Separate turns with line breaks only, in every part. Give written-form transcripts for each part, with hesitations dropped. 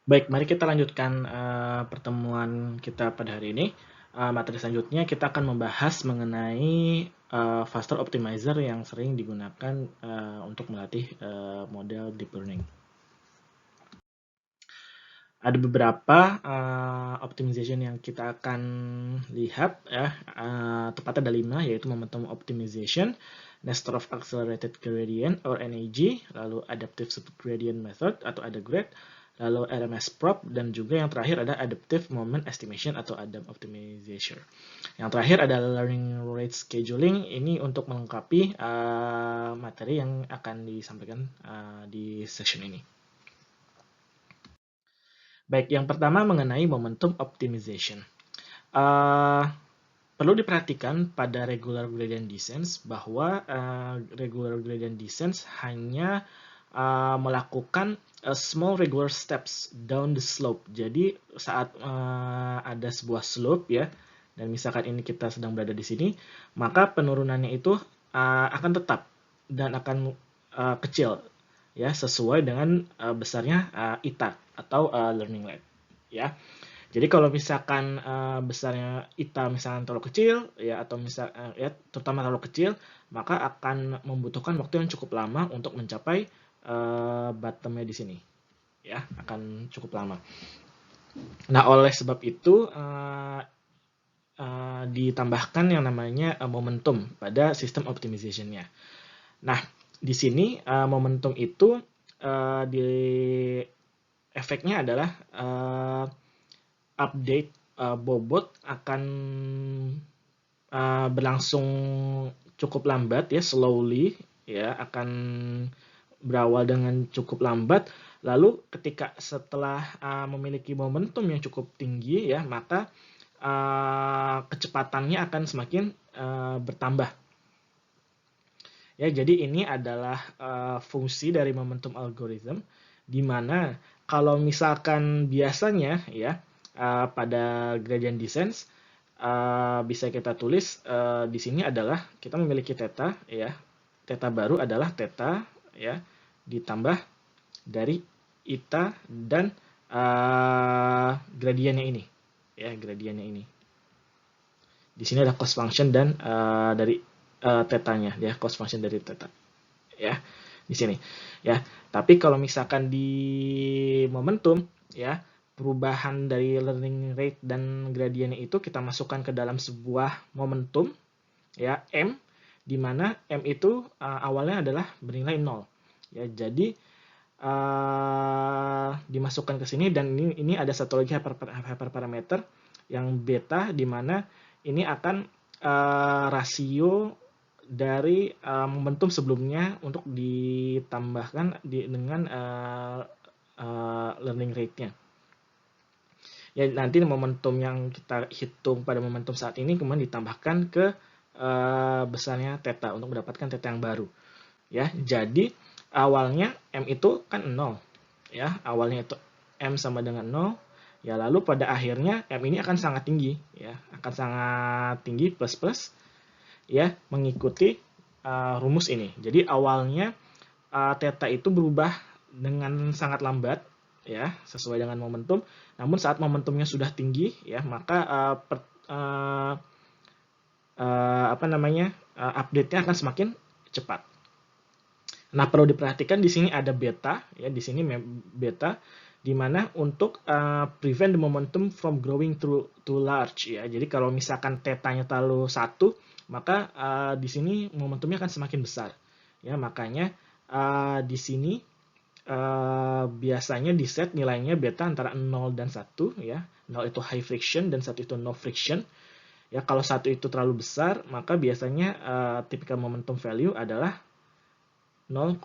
Baik, mari kita lanjutkan pertemuan kita pada hari ini. Materi selanjutnya kita akan membahas mengenai faster optimizer yang sering digunakan untuk melatih model deep learning. Ada beberapa optimization yang kita akan lihat ya, tepatnya ada 5, yaitu momentum optimization, Nestor of Accelerated Gradient or NAG, lalu Adaptive Subgradient Method atau ADAGRAD, lalu RMS Prop, dan juga yang terakhir ada Adaptive Moment Estimation atau ADAM Optimization. Yang terakhir ada Learning Rate Scheduling, ini untuk melengkapi materi yang akan disampaikan di session ini. Baik, yang pertama mengenai momentum optimization. Perlu diperhatikan pada regular gradient descent bahwa regular gradient descent hanya melakukan small regular steps down the slope. Jadi saat ada sebuah slope ya, dan misalkan ini kita sedang berada di sini, maka penurunannya itu akan tetap dan akan kecil ya, sesuai dengan besarnya ITA atau learning rate ya. Jadi kalau misalkan besarnya ITA misalkan terlalu kecil ya, atau ya terutama terlalu kecil, maka akan membutuhkan waktu yang cukup lama untuk mencapai bottomnya di sini ya, akan cukup lama. Nah, oleh sebab itu ditambahkan yang namanya momentum pada sistem optimization-nya. Nah, di sini momentum itu di efeknya adalah update bobot akan berlangsung cukup lambat ya, slowly ya, akan berawal dengan cukup lambat. Lalu ketika setelah memiliki momentum yang cukup tinggi ya, maka kecepatannya akan semakin bertambah. Ya, jadi ini adalah fungsi dari momentum algorithm, di mana kalau misalkan biasanya ya pada gradient descent bisa kita tulis di sini adalah kita memiliki theta ya, theta baru adalah theta ya ditambah dari eta dan gradiennya ini ya, gradiennya ini. Di sini ada cost function dan dari tetanya ya, cost function dari theta ya di sini ya. Tapi kalau misalkan di momentum ya, perubahan dari learning rate dan gradiennya itu kita masukkan ke dalam sebuah momentum ya, M, di mana M itu awalnya adalah bernilai 0 ya. Jadi dimasukkan ke sini, dan ini ada satu lagi hyperparameter yang beta, di mana ini akan rasio dari momentum sebelumnya untuk ditambahkan dengan learning rate-nya. Ya, nanti momentum yang kita hitung pada momentum saat ini kemudian ditambahkan ke besarnya theta untuk mendapatkan theta yang baru. Ya, jadi awalnya M itu kan 0. Ya, awalnya itu M sama dengan 0. Ya, lalu pada akhirnya M ini akan sangat tinggi ya, akan sangat tinggi plus ya, mengikuti rumus ini. Jadi awalnya theta itu berubah dengan sangat lambat ya, sesuai dengan momentum. Namun saat momentumnya sudah tinggi ya, maka update-nya akan semakin cepat. Nah, perlu diperhatikan di sini ada beta ya, di sini beta, di mana untuk prevent the momentum from growing too large ya. Jadi kalau misalkan tetanya terlalu 1, maka di sini momentumnya akan semakin besar ya. Makanya di sini biasanya di set nilainya beta antara 0 dan 1 ya. 0 itu high friction dan 1 itu no friction. Ya, kalau 1 itu terlalu besar, maka biasanya typical momentum value adalah 0,9.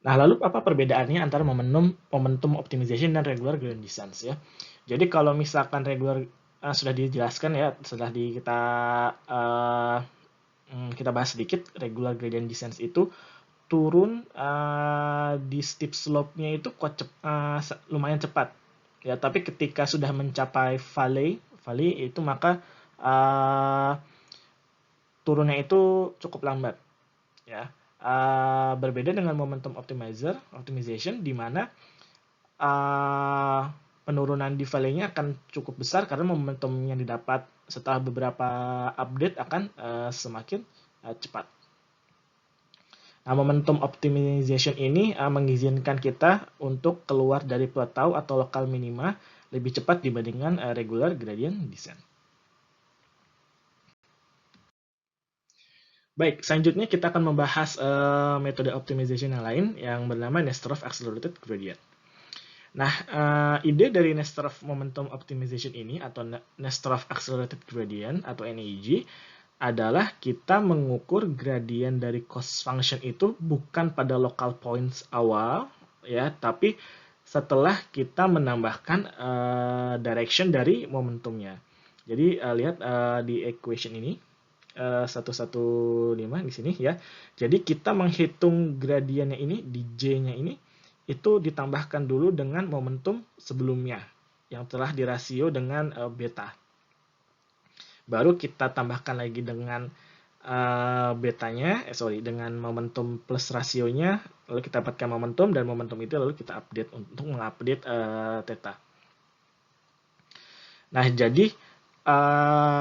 Nah, lalu apa perbedaannya antara momentum optimization dan regular gradient descent ya? Jadi kalau misalkan regular sudah dijelaskan ya, setelah kita bahas sedikit, regular gradient descent itu turun di steep slope-nya itu lumayan cepat ya, tapi ketika sudah mencapai valley itu maka turunnya itu cukup lambat ya. berbeda dengan momentum optimization, di mana penurunan di value-nya akan cukup besar karena momentum yang didapat setelah beberapa update akan semakin cepat. Nah, momentum optimization ini mengizinkan kita untuk keluar dari plateau atau lokal minima lebih cepat dibandingkan regular gradient descent. Baik, selanjutnya kita akan membahas metode optimization yang lain yang bernama Nesterov Accelerated Gradient. Nah, ide dari Nesterov Momentum Optimization ini atau Nesterov Accelerated Gradient atau NAG adalah kita mengukur gradien dari cost function itu bukan pada local points awal, ya, tapi setelah kita menambahkan direction dari momentumnya. Jadi lihat di equation ini. 115 di sini ya. Jadi kita menghitung gradiennya ini di J-nya ini itu ditambahkan dulu dengan momentum sebelumnya yang telah dirasio dengan beta. Baru kita tambahkan lagi dengan betanya, dengan momentum plus rasionya, lalu kita dapatkan momentum dan momentum itu lalu kita update untuk mengupdate theta. Nah, jadi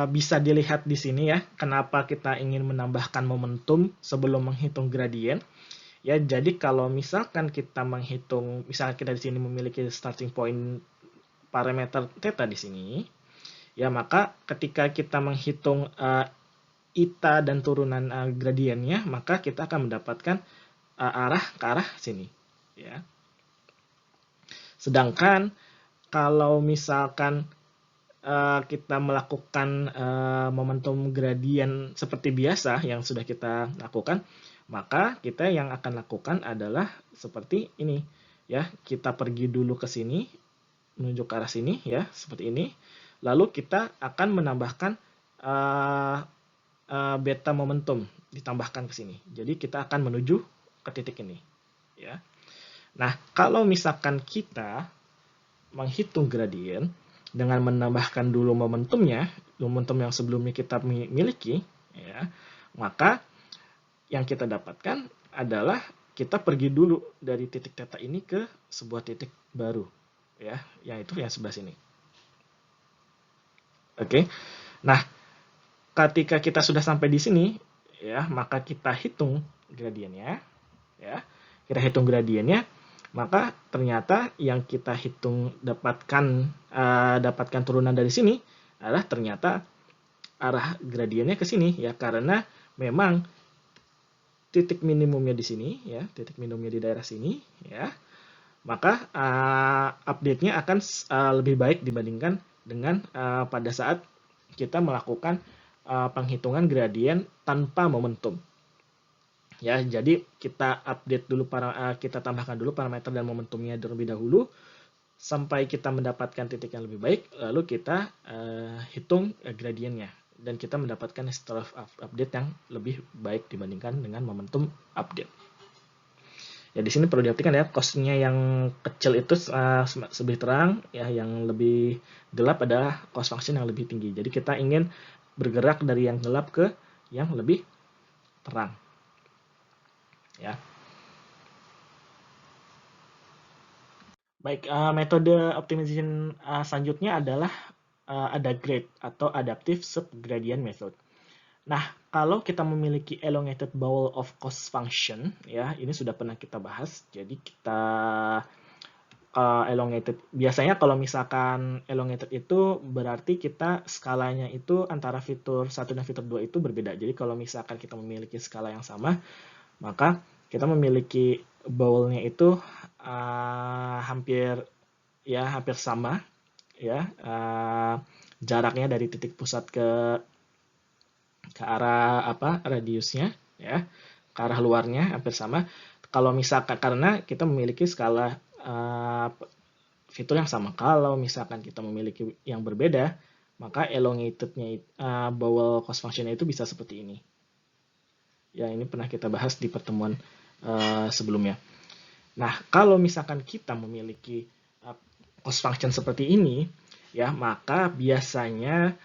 bisa dilihat di sini ya, kenapa kita ingin menambahkan momentum sebelum menghitung gradien. Ya, jadi kalau misalkan kita menghitung, misalnya kita di sini memiliki starting point parameter theta di sini, ya maka ketika kita menghitung eta dan turunan gradiennya, maka kita akan mendapatkan arah ke arah sini. Ya. Sedangkan kalau misalkan kita melakukan momentum gradien seperti biasa yang sudah kita lakukan, maka kita yang akan lakukan adalah seperti ini ya, kita pergi dulu ke sini menuju ke arah sini ya, seperti ini, lalu kita akan menambahkan beta momentum ditambahkan ke sini, jadi kita akan menuju ke titik ini ya. Nah, kalau misalkan kita menghitung gradien dengan menambahkan dulu momentumnya, momentum yang sebelumnya kita miliki, ya, maka yang kita dapatkan adalah kita pergi dulu dari titik theta ini ke sebuah titik baru, ya, yaitu yang sebelah sini. Oke, nah, ketika kita sudah sampai di sini, ya, maka kita hitung gradiennya, ya, kita hitung gradiennya. Maka ternyata yang kita hitung dapatkan turunan dari sini adalah ternyata arah gradiennya ke sini ya, karena memang titik minimumnya di sini ya, titik minimumnya di daerah sini ya. Maka update-nya akan lebih baik dibandingkan dengan pada saat kita melakukan penghitungan gradien tanpa momentum. Ya, jadi kita update dulu kita tambahkan dulu parameter dan momentumnya terlebih dahulu sampai kita mendapatkan titik yang lebih baik, lalu kita hitung gradiennya dan kita mendapatkan Nesterov update yang lebih baik dibandingkan dengan momentum update. Ya, di sini perlu diperhatikan ya, cost-nya yang kecil itu lebih terang ya, yang lebih gelap adalah cost function yang lebih tinggi. Jadi kita ingin bergerak dari yang gelap ke yang lebih terang. Ya. Baik, metode optimization selanjutnya adalah ada grade atau adaptive subgradient method. Nah, kalau kita memiliki elongated bowel of cost function, ya ini sudah pernah kita bahas. Jadi kita elongated. Biasanya kalau misalkan elongated itu berarti kita skalanya itu antara fitur 1 dan fitur 2 itu berbeda. Jadi kalau misalkan kita memiliki skala yang sama, maka kita memiliki bowel-nya itu hampir sama ya, jaraknya dari titik pusat ke arah radiusnya ya, ke arah luarnya hampir sama. Kalau misalkan karena kita memiliki skala fitur yang sama, kalau misalkan kita memiliki yang berbeda, maka elongated-nya bowel cost function-nya itu bisa seperti ini. Ya, ini pernah kita bahas di pertemuan sebelumnya. Nah, kalau misalkan kita memiliki cost function seperti ini, ya maka biasanya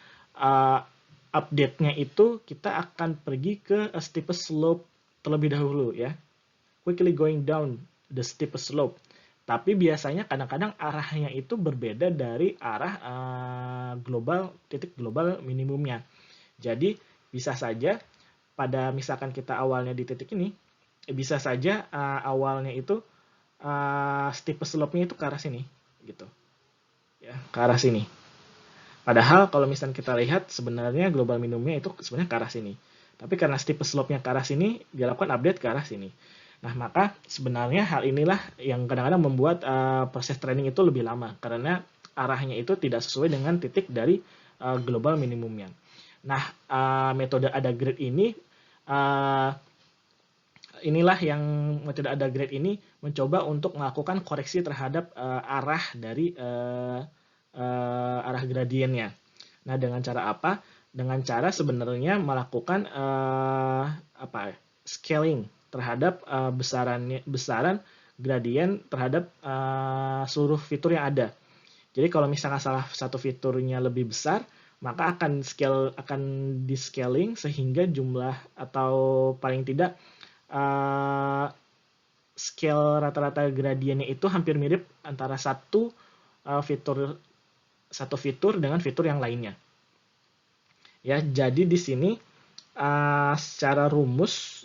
update-nya itu kita akan pergi ke steepest slope terlebih dahulu ya, quickly going down the steepest slope. Tapi biasanya kadang-kadang arahnya itu berbeda dari arah titik global minimumnya. Jadi bisa saja pada misalkan kita awalnya di titik ini, bisa saja awalnya itu steepest slope-nya itu ke arah sini gitu. Ya, ke arah sini. Padahal kalau misalnya kita lihat sebenarnya global minimumnya itu sebenarnya ke arah sini. Tapi karena steepest slope-nya ke arah sini, dilakukan update ke arah sini. Nah, maka sebenarnya hal inilah yang kadang-kadang membuat proses training itu lebih lama. Karena arahnya itu tidak sesuai dengan titik dari global minimumnya. Nah, metode ADA grade ini, inilah yang metode ADA grade ini mencoba untuk melakukan koreksi terhadap arah dari arah gradiennya. Nah, dengan cara apa? Dengan cara sebenarnya melakukan scaling terhadap besaran gradien terhadap seluruh fitur yang ada. Jadi kalau misalnya salah satu fiturnya lebih besar, maka akan di scaling sehingga jumlah atau paling tidak scale rata-rata gradiennya itu hampir mirip antara satu fitur dengan fitur yang lainnya. Ya, jadi di sini secara rumus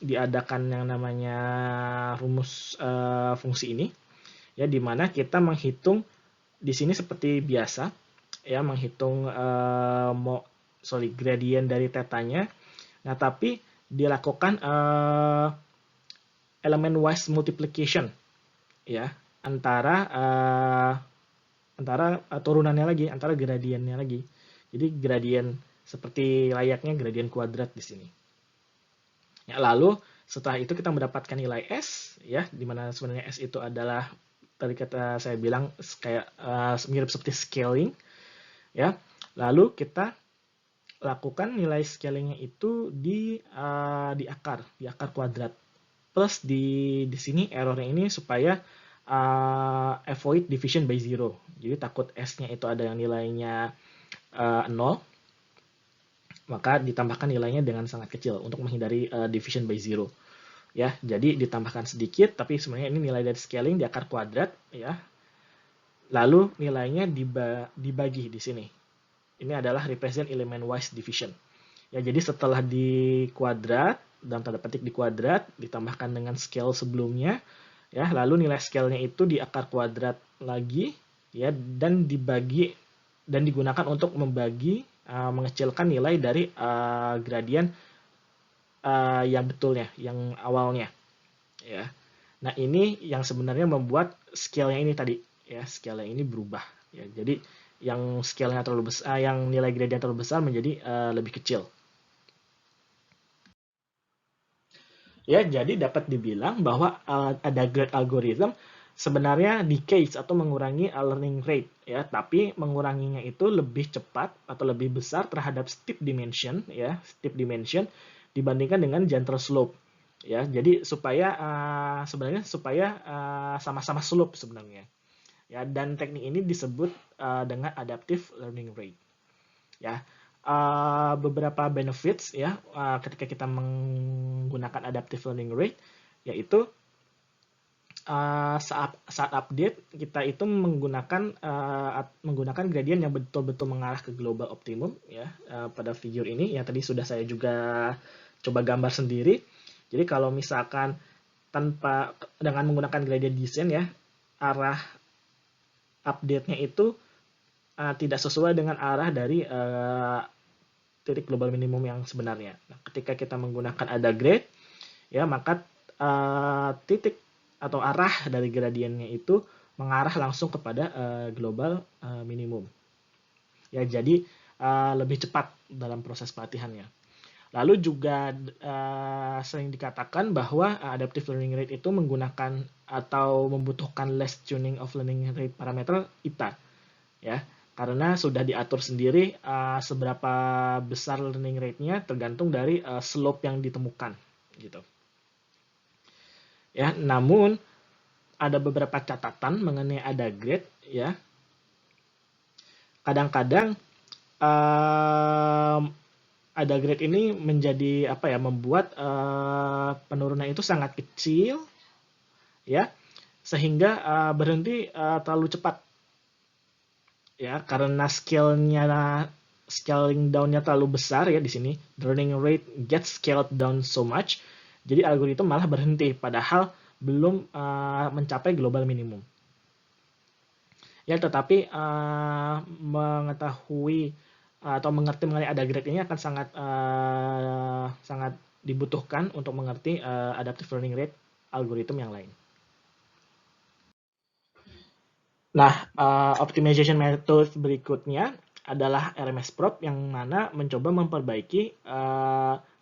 diadakan yang namanya rumus fungsi ini, ya, di mana kita menghitung di sini seperti biasa, ya, menghitung gradien dari tetanya. Nah, tapi dilakukan elemen wise multiplication, ya, antara turunannya lagi, antara gradiennya lagi. Jadi gradien seperti layaknya gradien kuadrat di sini. Ya, lalu setelah itu kita mendapatkan nilai S, ya, di mana sebenarnya S itu adalah tadi kata saya bilang kayak mirip seperti scaling, ya. Lalu kita lakukan nilai scalingnya itu di akar kuadrat. Plus di sini errornya ini supaya avoid division by zero. Jadi takut S-nya itu ada yang nilainya 0, maka ditambahkan nilainya dengan sangat kecil untuk menghindari division by zero. Ya, jadi ditambahkan sedikit, tapi sebenarnya ini nilai dari scaling di akar kuadrat, ya. Lalu nilainya dibagi di sini. Ini adalah represent element wise division. Ya, jadi setelah di kuadrat, dalam tanda petik di kuadrat, ditambahkan dengan scale sebelumnya, ya, lalu nilai scale-nya itu di akar kuadrat lagi, ya, dan dibagi dan digunakan untuk mengecilkan nilai dari gradien yang betulnya, yang awalnya, ya. Nah, ini yang sebenarnya membuat scale-nya ini tadi, ya, scale-nya ini berubah, ya. Jadi yang scale-nya terlalu besar, yang nilai gradien terlalu besar menjadi lebih kecil. Ya, jadi dapat dibilang bahwa ada grade algorithm sebenarnya decays atau mengurangi learning rate, ya, tapi menguranginya itu lebih cepat atau lebih besar terhadap steep dimension, ya, steep dimension dibandingkan dengan gentle slope, ya. Jadi sebenarnya supaya sama-sama slope sebenarnya, ya, dan teknik ini disebut dengan adaptive learning rate, ya. Beberapa benefits, ya, ketika kita menggunakan adaptive learning rate, yaitu saat update kita itu menggunakan gradien yang betul-betul mengarah ke global optimum, ya, pada figure ini yang tadi sudah saya juga coba gambar sendiri. Jadi kalau misalkan dengan menggunakan gradient descent, ya, arah update-nya itu tidak sesuai dengan arah dari titik global minimum yang sebenarnya. Nah, ketika kita menggunakan ADA grade, ya, maka titik atau arah dari gradiennya itu mengarah langsung kepada global minimum. Ya, jadi lebih cepat dalam proses pelatihannya. Lalu juga sering dikatakan bahwa adaptive learning rate itu menggunakan atau membutuhkan less tuning of learning rate parameter ITA, ya, karena sudah diatur sendiri seberapa besar learning rate-nya tergantung dari slope yang ditemukan, gitu. Ya, namun ada beberapa catatan mengenai ADA grade, ya. Kadang-kadang ada grade ini menjadi apa ya, membuat penurunan itu sangat kecil ya, sehingga berhenti terlalu cepat ya, karena scaling down-nya terlalu besar ya di sini, the learning rate gets scaled down so much, jadi algoritma malah berhenti padahal belum mencapai global minimum. Ya, tetapi mengetahui atau mengerti mengenai ada grade ini akan sangat dibutuhkan untuk mengerti adaptive learning rate algoritma yang lain. Nah, optimization method berikutnya adalah RMS-prop yang mana mencoba memperbaiki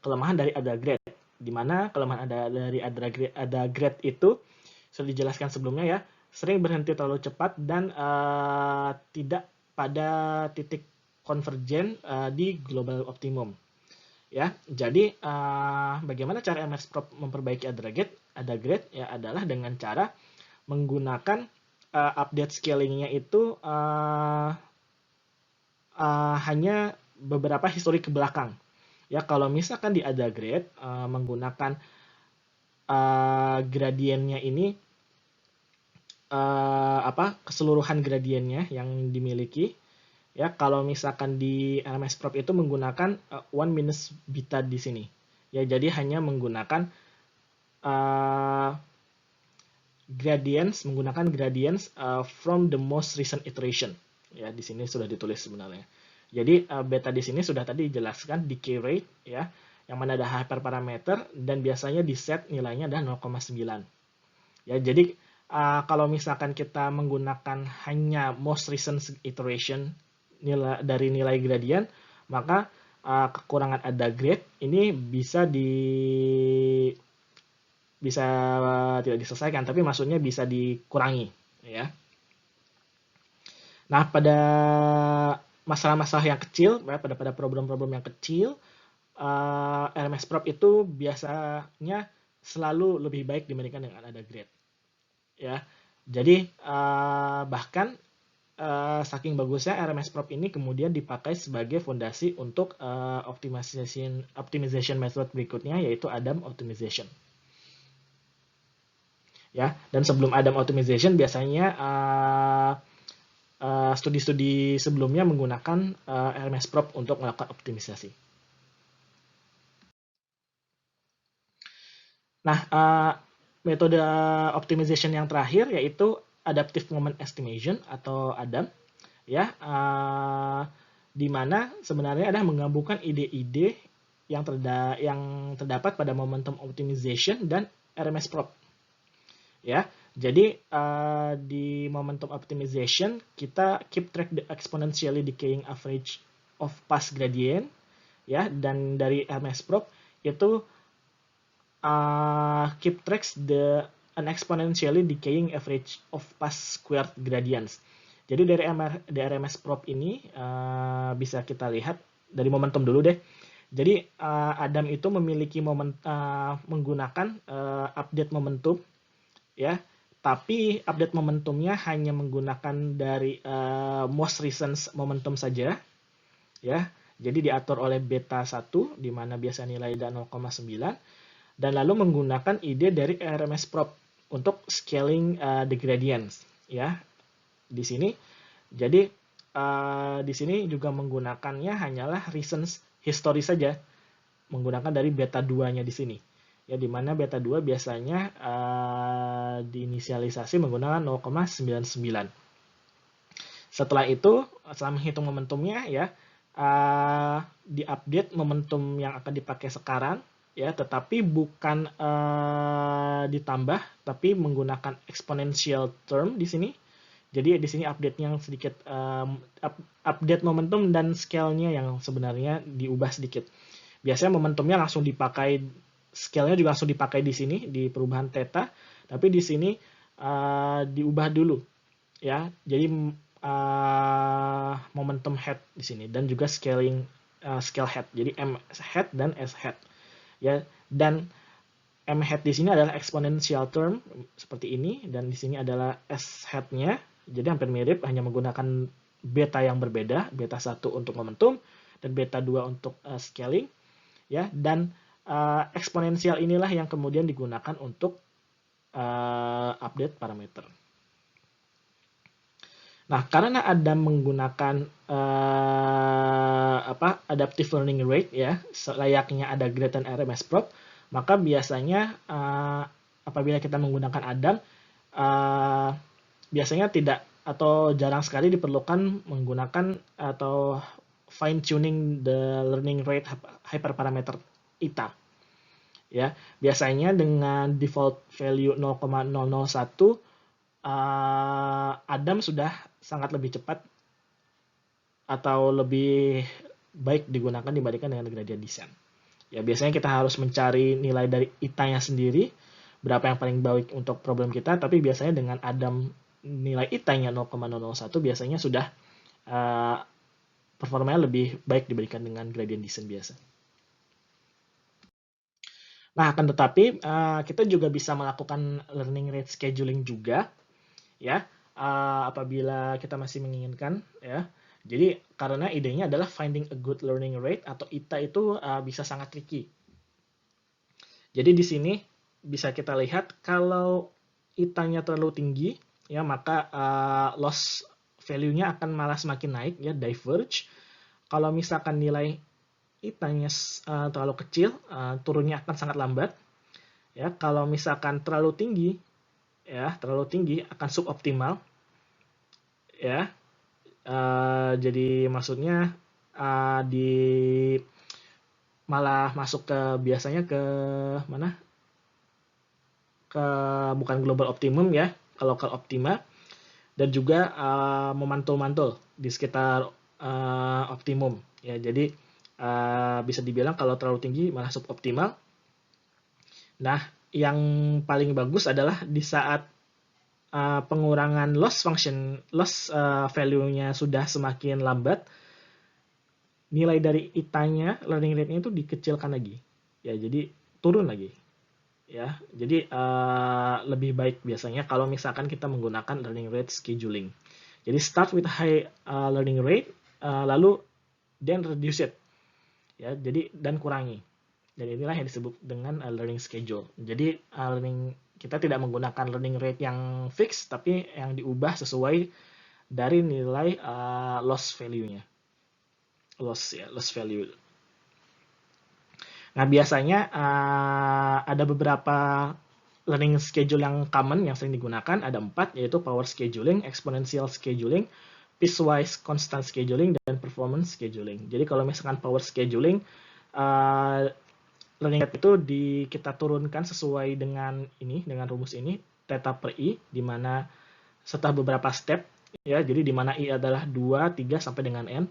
kelemahan dari ada grade, di mana kelemahan dari ada grade itu sudah dijelaskan sebelumnya ya, sering berhenti terlalu cepat dan tidak pada titik konvergen di global optimum. Ya, jadi bagaimana cara RMS-prop memperbaiki ada grade ya adalah dengan cara menggunakan update scalingnya itu hanya beberapa histori ke belakang. Ya, kalau misalkan di ada grade menggunakan gradiennya ini keseluruhan gradiennya yang dimiliki. Ya, kalau misalkan di RMS-prop itu menggunakan 1 minus beta di sini. Ya, jadi hanya menggunakan menggunakan gradients from the most recent iteration. Ya, di sini sudah ditulis sebenarnya. Jadi beta di sini sudah tadi dijelaskan decay rate ya, yang mana ada hyperparameter dan biasanya di set nilainya adalah 0,9. Ya, jadi kalau misalkan kita menggunakan hanya most recent iteration dari nilai gradient, maka kekurangan ada grade ini bisa tidak diselesaikan, tapi maksudnya bisa dikurangi ya. Nah, pada masalah-masalah yang kecil, pada problem-problem yang kecil, RMS-prop itu biasanya selalu lebih baik dibandingkan dengan ada grade ya. Jadi bahkan saking bagusnya RMS-prop ini kemudian dipakai sebagai fondasi untuk optimization method berikutnya, yaitu Adam optimization. Ya, dan sebelum Adam optimization biasanya studi-studi sebelumnya menggunakan RMS-prop untuk melakukan optimisasi. Nah, metode optimization yang terakhir yaitu adaptive moment estimation atau ADAM ya, di mana sebenarnya ada menggabungkan ide-ide yang terdapat pada momentum optimization dan RMS-prop ya. Jadi di momentum optimization kita keep track the exponentially decaying average of past gradient ya, dan dari RMS-prop itu keep tracks an exponentially decaying average of past squared gradients. Jadi dari RMS-prop ini bisa kita lihat dari momentum dulu deh. Jadi Adam itu memiliki menggunakan update momentum ya, tapi update momentumnya hanya menggunakan dari most recent momentum saja ya. Jadi diatur oleh beta 1 di mana biasa nilai 0,9 dan lalu menggunakan ide dari RMS-prop untuk scaling the gradients ya di sini. Jadi di sini juga menggunakannya hanyalah recent history saja, menggunakan dari beta 2-nya di sini. Ya, di mana beta 2 biasanya diinisialisasi menggunakan 0,99. Setelah itu, setelah menghitung momentumnya ya, diupdate momentum yang akan dipakai sekarang ya, tetapi bukan ditambah, tapi menggunakan exponential term di sini. Jadi di sini update-nya sedikit update momentum dan scale-nya yang sebenarnya diubah sedikit. Biasanya momentumnya langsung dipakai, scale-nya juga langsung dipakai di sini di perubahan theta, tapi di sini diubah dulu ya. Jadi momentum head di sini dan juga scale head. Jadi M head dan S head. Ya, dan M head di sini adalah exponential term seperti ini dan di sini adalah S head-nya. Jadi hampir mirip, hanya menggunakan beta yang berbeda, beta 1 untuk momentum dan beta 2 untuk scaling, ya, dan eksponensial inilah yang kemudian digunakan untuk update parameter. Nah, karena Adam menggunakan adaptive learning rate, ya, layaknya ada gradient RMS probe, maka biasanya apabila kita menggunakan Adam, biasanya tidak atau jarang sekali diperlukan menggunakan atau fine tuning the learning rate hyperparameter eta. Ya, biasanya dengan default value 0,001 Adam sudah sangat lebih cepat atau lebih baik digunakan dibandingkan dengan gradient descent. Ya, biasanya kita harus mencari nilai dari eta-nya sendiri, berapa yang paling baik untuk problem kita, tapi biasanya dengan Adam nilai eta-nya 0,001 biasanya sudah performanya lebih baik dibandingkan dengan gradient descent biasa. Nah, akan tetapi kita juga bisa melakukan learning rate scheduling juga, ya, apabila kita masih menginginkan, ya. Jadi karena idenya adalah finding a good learning rate atau eta itu bisa sangat tricky. Jadi di sini bisa kita lihat kalau eta-nya terlalu tinggi, ya, maka loss value-nya akan malah semakin naik, ya, diverge. Kalau misalkan nilai eta-nya terlalu kecil, turunnya akan sangat lambat. Ya, kalau misalkan terlalu tinggi, ya, terlalu tinggi akan suboptimal. Ya, jadi maksudnya malah masuk ke biasanya ke mana? Ke bukan global optimum, ya, ke local optima, dan juga memantul-mantul di sekitar optimum, ya. Jadi bisa dibilang kalau terlalu tinggi malah suboptimal. Nah, yang paling bagus adalah di saat pengurangan loss value-nya sudah semakin lambat, nilai dari eta-nya, learning rate-nya itu dikecilkan lagi, ya, jadi turun lagi, ya. Jadi lebih baik biasanya kalau misalkan kita menggunakan learning rate scheduling. Jadi start with high learning rate, lalu then reduce it, ya. Jadi dan kurangi. Dan inilah yang disebut dengan learning schedule. Jadi kita tidak menggunakan learning rate yang fix, tapi yang diubah sesuai dari nilai loss value-nya. Loss value. Nah, biasanya ada beberapa learning schedule yang common yang sering digunakan, ada 4, yaitu power scheduling, exponential scheduling, piecewise constant scheduling, dan performance scheduling. Jadi kalau misalkan power scheduling, learning rate itu kita turunkan sesuai dengan rumus ini, theta per i, di mana setelah beberapa step, ya, jadi di mana i adalah 2, 3, sampai dengan n.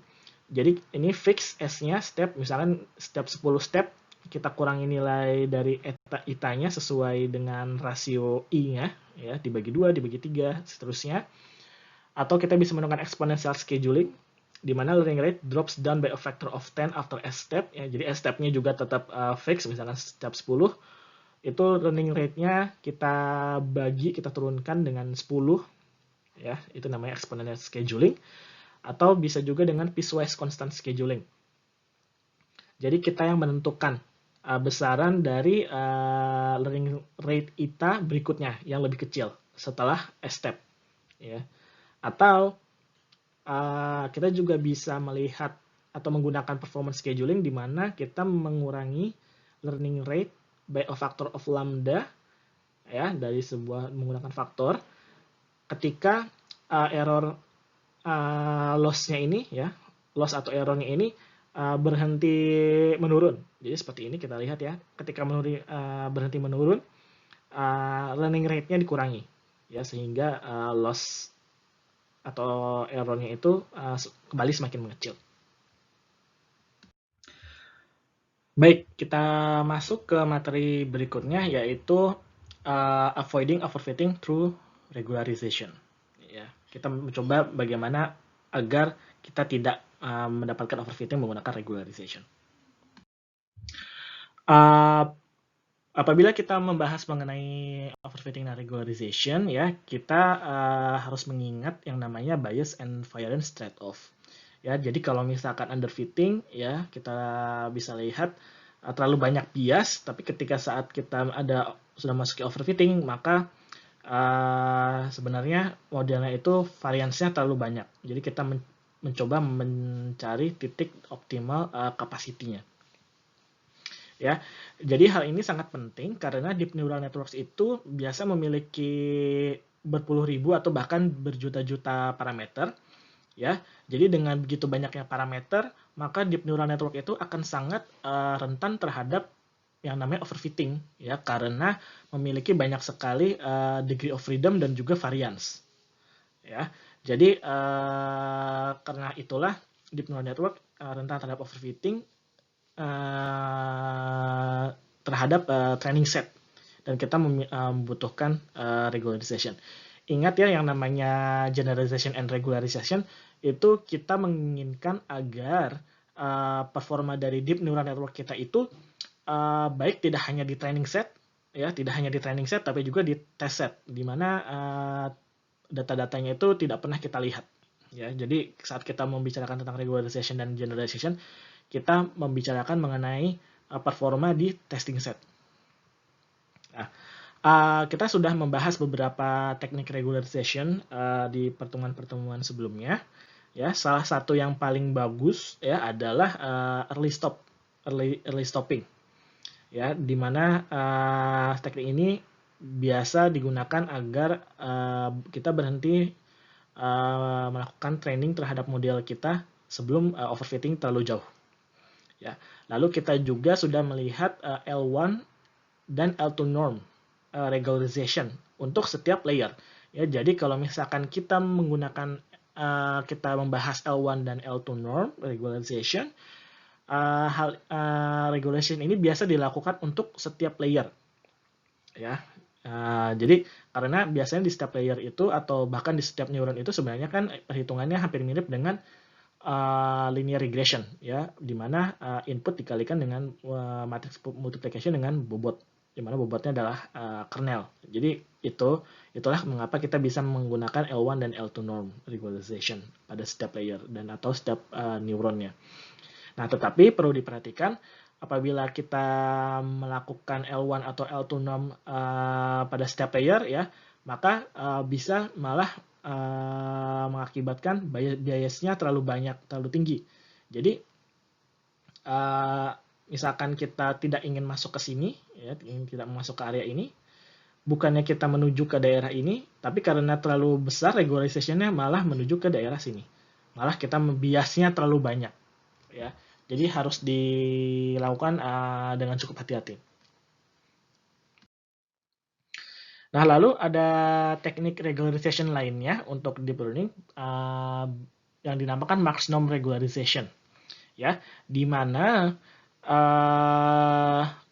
Jadi ini fix S-nya step, misalkan step 10 step, kita kurangi nilai dari eta-nya sesuai dengan rasio i-nya, ya, dibagi 2, dibagi 3, seterusnya. Atau kita bisa menggunakan exponential scheduling, di mana learning rate drops down by a factor of 10 after S step, ya. Jadi S step-nya juga tetap fix, misalkan step 10, itu learning rate-nya kita turunkan dengan 10, ya, itu namanya exponential scheduling. Atau bisa juga dengan piecewise constant scheduling. Jadi kita yang menentukan besaran dari learning rate eta berikutnya yang lebih kecil setelah S step, ya. Atau kita juga bisa melihat atau menggunakan performance scheduling di mana kita mengurangi learning rate by a factor of lambda, ya, dari sebuah menggunakan faktor ketika error loss-nya ini, ya, loss atau error-nya ini berhenti menurun. Jadi seperti ini kita lihat, ya, ketika berhenti menurun, learning rate-nya dikurangi, ya, sehingga loss atau error-nya itu kembali semakin mengecil. Baik, kita masuk ke materi berikutnya, yaitu avoiding overfitting through regularization. Ya, kita mencoba bagaimana agar kita tidak mendapatkan overfitting menggunakan regularization. Apabila kita membahas mengenai overfitting dan regularization, ya, kita harus mengingat yang namanya bias and variance trade-off. Ya, jadi kalau misalkan underfitting, ya kita bisa lihat terlalu banyak bias, tapi ketika saat kita sudah masuk ke overfitting, maka sebenarnya modelnya itu variansnya terlalu banyak. Jadi kita mencoba mencari titik optimal kapasitinya. Ya, jadi hal ini sangat penting karena deep neural networks itu biasa memiliki berpuluh ribu atau bahkan berjuta-juta parameter. Ya, jadi dengan begitu banyaknya parameter, maka deep neural network itu akan sangat rentan terhadap yang namanya overfitting, ya, karena memiliki banyak sekali degree of freedom dan juga variance. Ya, jadi karena itulah deep neural network rentan terhadap overfitting terhadap training set, dan kita membutuhkan regularization. Ingat ya, yang namanya generalization and regularization itu kita menginginkan agar performa dari deep neural network kita itu baik tidak hanya di training set, ya, tidak hanya di training set, tapi juga di test set, di mana data-datanya itu tidak pernah kita lihat. Ya, jadi saat kita membicarakan tentang regularization dan generalization, kita membicarakan mengenai performa di testing set. Nah, kita sudah membahas beberapa teknik regularization di pertemuan-pertemuan sebelumnya. Ya, salah satu yang paling bagus ya adalah early stopping. Ya, di mana teknik ini biasa digunakan agar kita berhenti melakukan training terhadap model kita sebelum overfitting terlalu jauh. Ya, lalu kita juga sudah melihat L1 dan L2 norm regularization untuk setiap layer. Ya, jadi kalau misalkan kita menggunakan kita membahas L1 dan L2 norm regularization, regulation ini biasa dilakukan untuk setiap layer. Ya, jadi karena biasanya di setiap layer itu atau bahkan di setiap neuron itu sebenarnya kan perhitungannya hampir mirip dengan linear regression, ya, di mana input dikalikan dengan matrix multiplication dengan bobot, di mana bobotnya adalah kernel. Jadi itulah mengapa kita bisa menggunakan L1 dan L2 norm regularization pada setiap layer dan atau setiap neuronnya. Nah, tetapi perlu diperhatikan apabila kita melakukan L1 atau L2 norm pada setiap layer, ya, maka bisa malah mengakibatkan biasnya terlalu banyak, terlalu tinggi. Jadi misalkan kita tidak ingin masuk ke sini, ya, tidak masuk ke area ini, bukannya kita menuju ke daerah ini, tapi karena terlalu besar regularization-nya malah menuju ke daerah sini. Malah kita biasnya terlalu banyak, ya. Jadi harus dilakukan dengan cukup hati-hati. Nah, lalu ada teknik regularization lainnya untuk deep learning yang dinamakan Mark's norm regularization, ya, di mana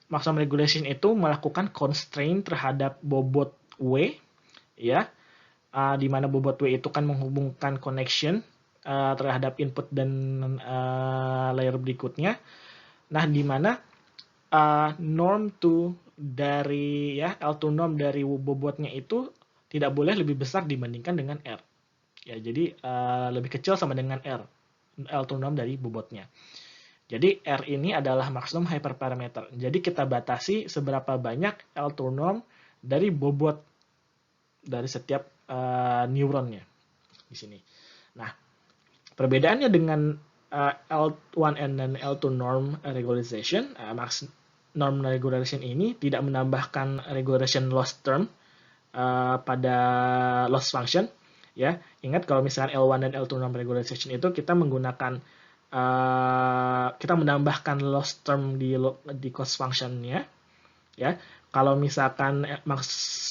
Mark's norm regulation itu melakukan constraint terhadap bobot W, ya, di mana bobot W itu kan menghubungkan connection terhadap input dan layer berikutnya. Nah, di mana norm 2 dari L2 norm dari bobotnya itu tidak boleh lebih besar dibandingkan dengan R. Ya, jadi lebih kecil sama dengan R, L2 norm dari bobotnya. Jadi R ini adalah maksimum hyperparameter. Jadi kita batasi seberapa banyak L2 norm dari bobot dari setiap neuronnya di sini. Nah, perbedaannya dengan L1 dan L2 norm regularization, norm regularization ini tidak menambahkan regularization loss term pada loss function. Ya, ingat kalau misalnya L1 dan L2 norm regularization itu kita menggunakan kita menambahkan loss term di cost functionnya. Ya, kalau misalkan max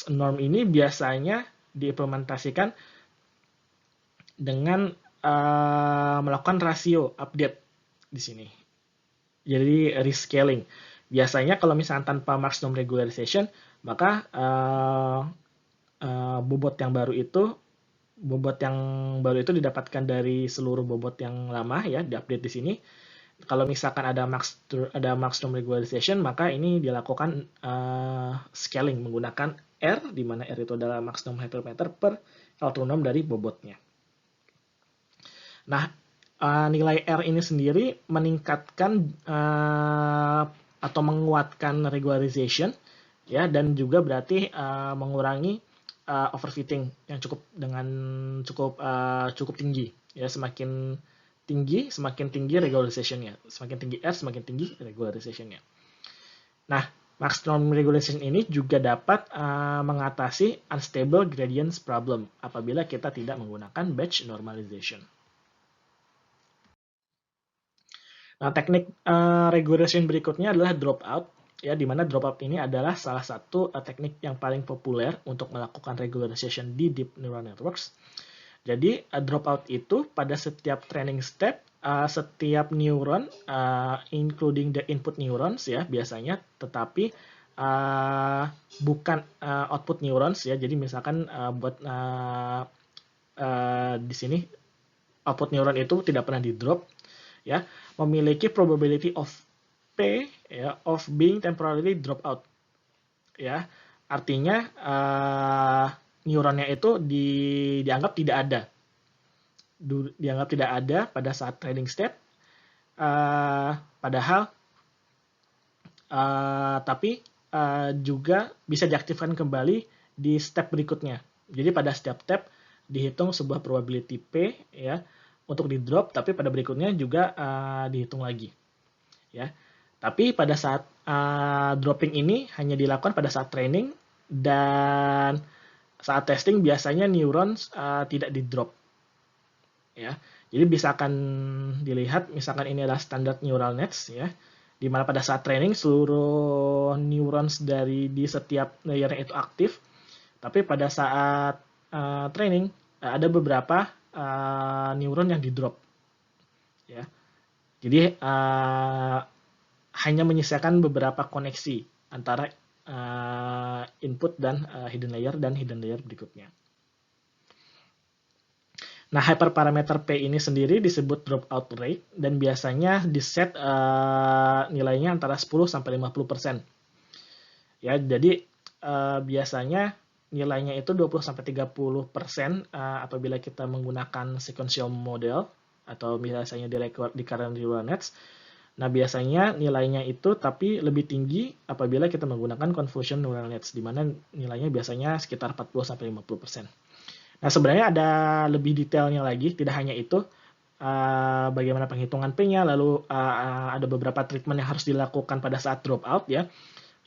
norm ini biasanya diimplementasikan dengan melakukan rasio update di sini. Jadi rescaling. Biasanya kalau misalnya tanpa Mark's norm regularization, maka bobot yang baru itu didapatkan dari seluruh bobot yang lama, ya, diupdate di sini. Kalau misalkan ada Mark's norm regularization, maka ini dilakukan scaling menggunakan R, di mana R itu adalah Mark's norm hyperparameter per L2 norm dari bobotnya. Nah, nilai R ini sendiri meningkatkan atau menguatkan regularization, ya, dan juga berarti mengurangi overfitting yang cukup tinggi, ya. Semakin tinggi regularization-nya, semakin tinggi R semakin tinggi regularization-nya. Nah, maximum regulation ini juga dapat mengatasi unstable gradients problem apabila kita tidak menggunakan batch normalization. Nah, teknik regulation berikutnya adalah dropout, ya, di mana dropout ini adalah salah satu teknik yang paling populer untuk melakukan regularization di deep neural networks. Jadi dropout itu pada setiap training step, setiap neuron, including the input neurons, ya, biasanya, tetapi bukan output neurons, ya. Jadi misalkan buat di sini output neuron itu tidak pernah di drop, ya, memiliki probability of P, ya, of being temporarily drop out, ya. Artinya neuronnya itu dianggap tidak ada pada saat training step, padahal tapi juga bisa diaktifkan kembali di step berikutnya. Jadi pada setiap step dihitung sebuah probability P, ya, untuk di drop, tapi pada berikutnya juga dihitung lagi, ya. Tapi pada saat dropping ini hanya dilakukan pada saat training, dan saat testing biasanya neurons tidak di drop, ya. Jadi bisa akan dilihat, misalkan ini adalah standard neural nets, ya, di mana pada saat training seluruh neurons di setiap layernya itu aktif, tapi pada saat training ada beberapa neuron yang di drop, ya. Jadi hanya menyisakan beberapa koneksi antara input dan hidden layer berikutnya. Nah, hyperparameter P ini sendiri disebut dropout rate dan biasanya diset nilainya antara 10-50%. Ya, jadi biasanya nilainya itu 20-30% apabila kita menggunakan sequential model atau biasanya di current neural nets. Nah, biasanya nilainya itu tapi lebih tinggi apabila kita menggunakan convolution neural nets, di mana nilainya biasanya sekitar 40-50%. Nah, sebenarnya ada lebih detailnya lagi, tidak hanya itu, bagaimana penghitungan P-nya, lalu ada beberapa treatment yang harus dilakukan pada saat dropout, ya.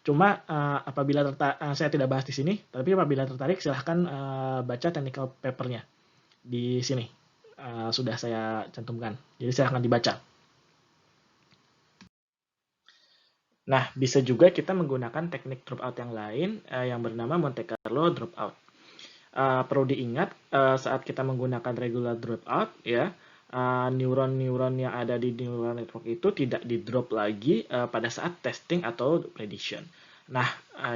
Cuma apabila saya tidak bahas di sini, tapi apabila tertarik silahkan baca technical paper-nya di sini. Sudah saya cantumkan, jadi silahkan dibaca. Nah, bisa juga kita menggunakan teknik dropout yang lain yang bernama Monte Carlo dropout. Perlu diingat saat kita menggunakan regular dropout, ya, neuron-neuron yang ada di neural network itu tidak di drop lagi pada saat testing atau prediction. Nah,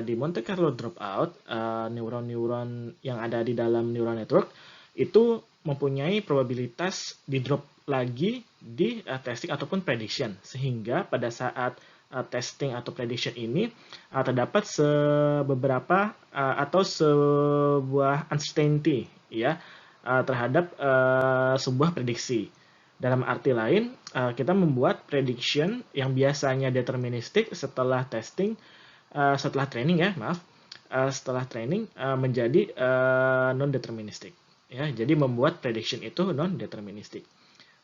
di Monte Carlo dropout, neuron-neuron yang ada di dalam neural network itu mempunyai probabilitas di drop lagi di testing ataupun prediction, sehingga pada saat testing atau prediction ini terdapat beberapa atau sebuah uncertainty, ya, terhadap sebuah prediksi. Dalam arti lain, kita membuat prediction yang biasanya deterministik setelah training, setelah training menjadi non-deterministik, ya. Jadi membuat prediction itu non-deterministik.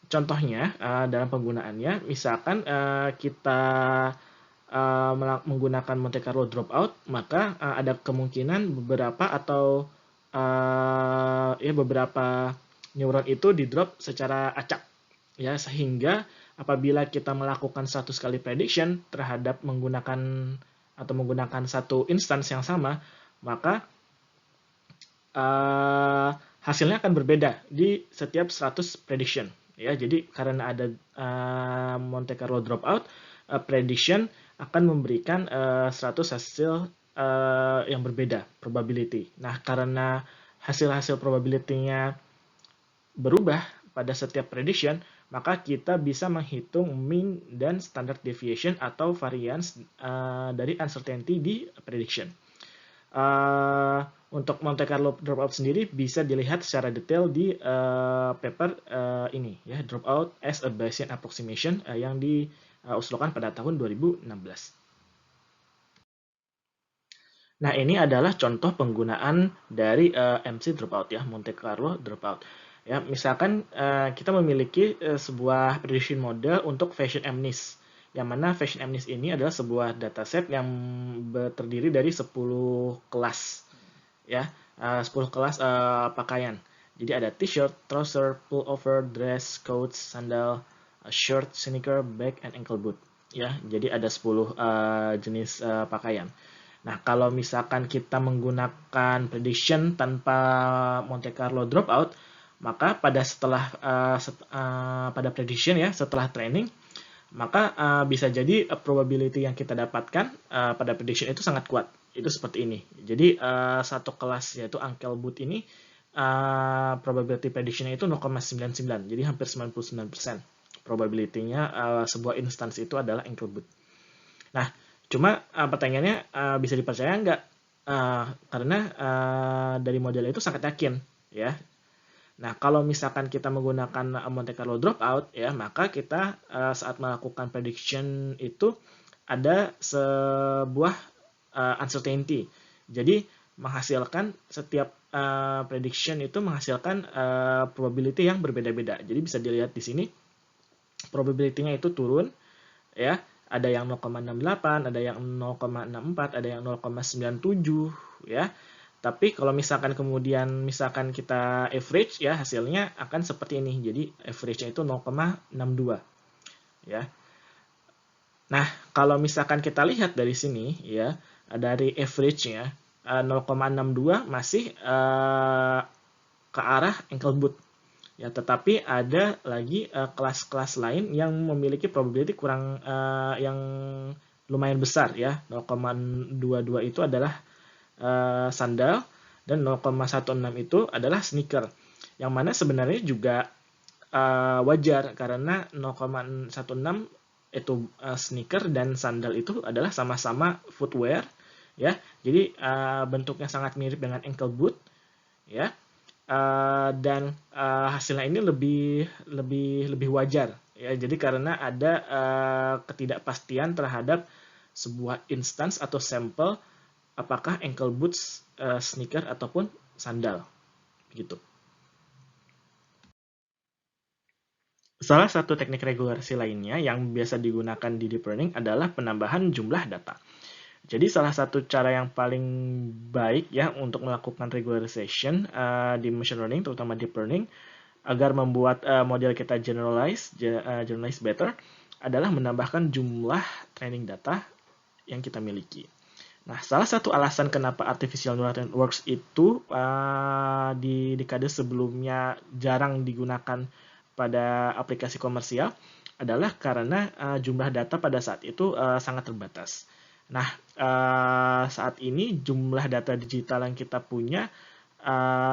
Contohnya dalam penggunaannya, misalkan kita menggunakan Monte Carlo dropout, maka ada kemungkinan beberapa neuron itu di drop secara acak, ya, sehingga apabila kita melakukan satu kali prediction terhadap menggunakan satu instance yang sama, maka hasilnya akan berbeda di setiap 100 prediction. Ya, jadi karena ada Monte Carlo dropout, prediction akan memberikan 100 hasil yang berbeda, probability. Nah, karena hasil-hasil probability-nya berubah pada setiap prediction, maka kita bisa menghitung mean dan standard deviation atau variance dari uncertainty di prediction. Untuk Monte Carlo dropout sendiri bisa dilihat secara detail di paper ini ya, dropout as a Bayesian approximation yang diusulkan pada tahun 2016. Nah, ini adalah contoh penggunaan dari MC dropout ya, Monte Carlo dropout. Ya, misalkan kita memiliki sebuah prediction model untuk fashion MNIST, yang mana fashion MNIST ini adalah sebuah dataset yang terdiri dari 10 kelas ya, 10 kelas pakaian. Jadi ada t-shirt, trouser, pullover, dress, coats, sandal, shirt, sneaker, bag, and ankle boot. Ya, jadi ada 10 jenis pakaian. Nah, kalau misalkan kita menggunakan prediction tanpa Monte Carlo dropout, maka pada prediction ya, setelah training, maka bisa jadi probability yang kita dapatkan pada prediction itu sangat kuat. Itu seperti ini. Jadi satu kelas yaitu ankle boot ini probability prediction-nya itu 0,99. Jadi hampir 99% probability-nya sebuah instansi itu adalah ankle boot. Nah, cuma pertanyaannya bisa dipercaya nggak? Karena dari model itu sangat yakin, ya. Nah, kalau misalkan kita menggunakan Monte Carlo dropout, ya, maka kita saat melakukan prediction itu ada sebuah uncertainty. Jadi menghasilkan setiap prediction itu menghasilkan probability yang berbeda-beda. Jadi bisa dilihat di sini probability-nya itu turun, ya. Ada yang 0,68, ada yang 0,64, ada yang 0,97, ya. Tapi kalau misalkan kemudian misalkan kita average ya, hasilnya akan seperti ini. Jadi average-nya itu 0,62, ya. Nah, kalau misalkan kita lihat dari sini ya, dari average-nya 0,62 masih ke arah ankle boot. Ya, tetapi ada lagi kelas-kelas lain yang memiliki probability kurang yang lumayan besar ya. 0,22 itu adalah sandal dan 0,16 itu adalah sneaker. Yang mana sebenarnya juga wajar karena 0,16 itu sneaker dan sandal itu adalah sama-sama footwear ya. Jadi bentuknya sangat mirip dengan ankle boot ya. Dan hasilnya ini lebih wajar ya. Jadi karena ada ketidakpastian terhadap sebuah instance atau sampel apakah ankle boots, sneaker ataupun sandal gitu. Salah satu teknik regulasi lainnya yang biasa digunakan di deep learning adalah penambahan jumlah data. Jadi salah satu cara yang paling baik ya untuk melakukan regularization di machine learning, terutama deep learning, agar membuat model kita generalize better, adalah menambahkan jumlah training data yang kita miliki. Nah, salah satu alasan kenapa artificial neural networks itu di dekade sebelumnya jarang digunakan pada aplikasi komersial adalah karena jumlah data pada saat itu sangat terbatas. Nah, saat ini jumlah data digital yang kita punya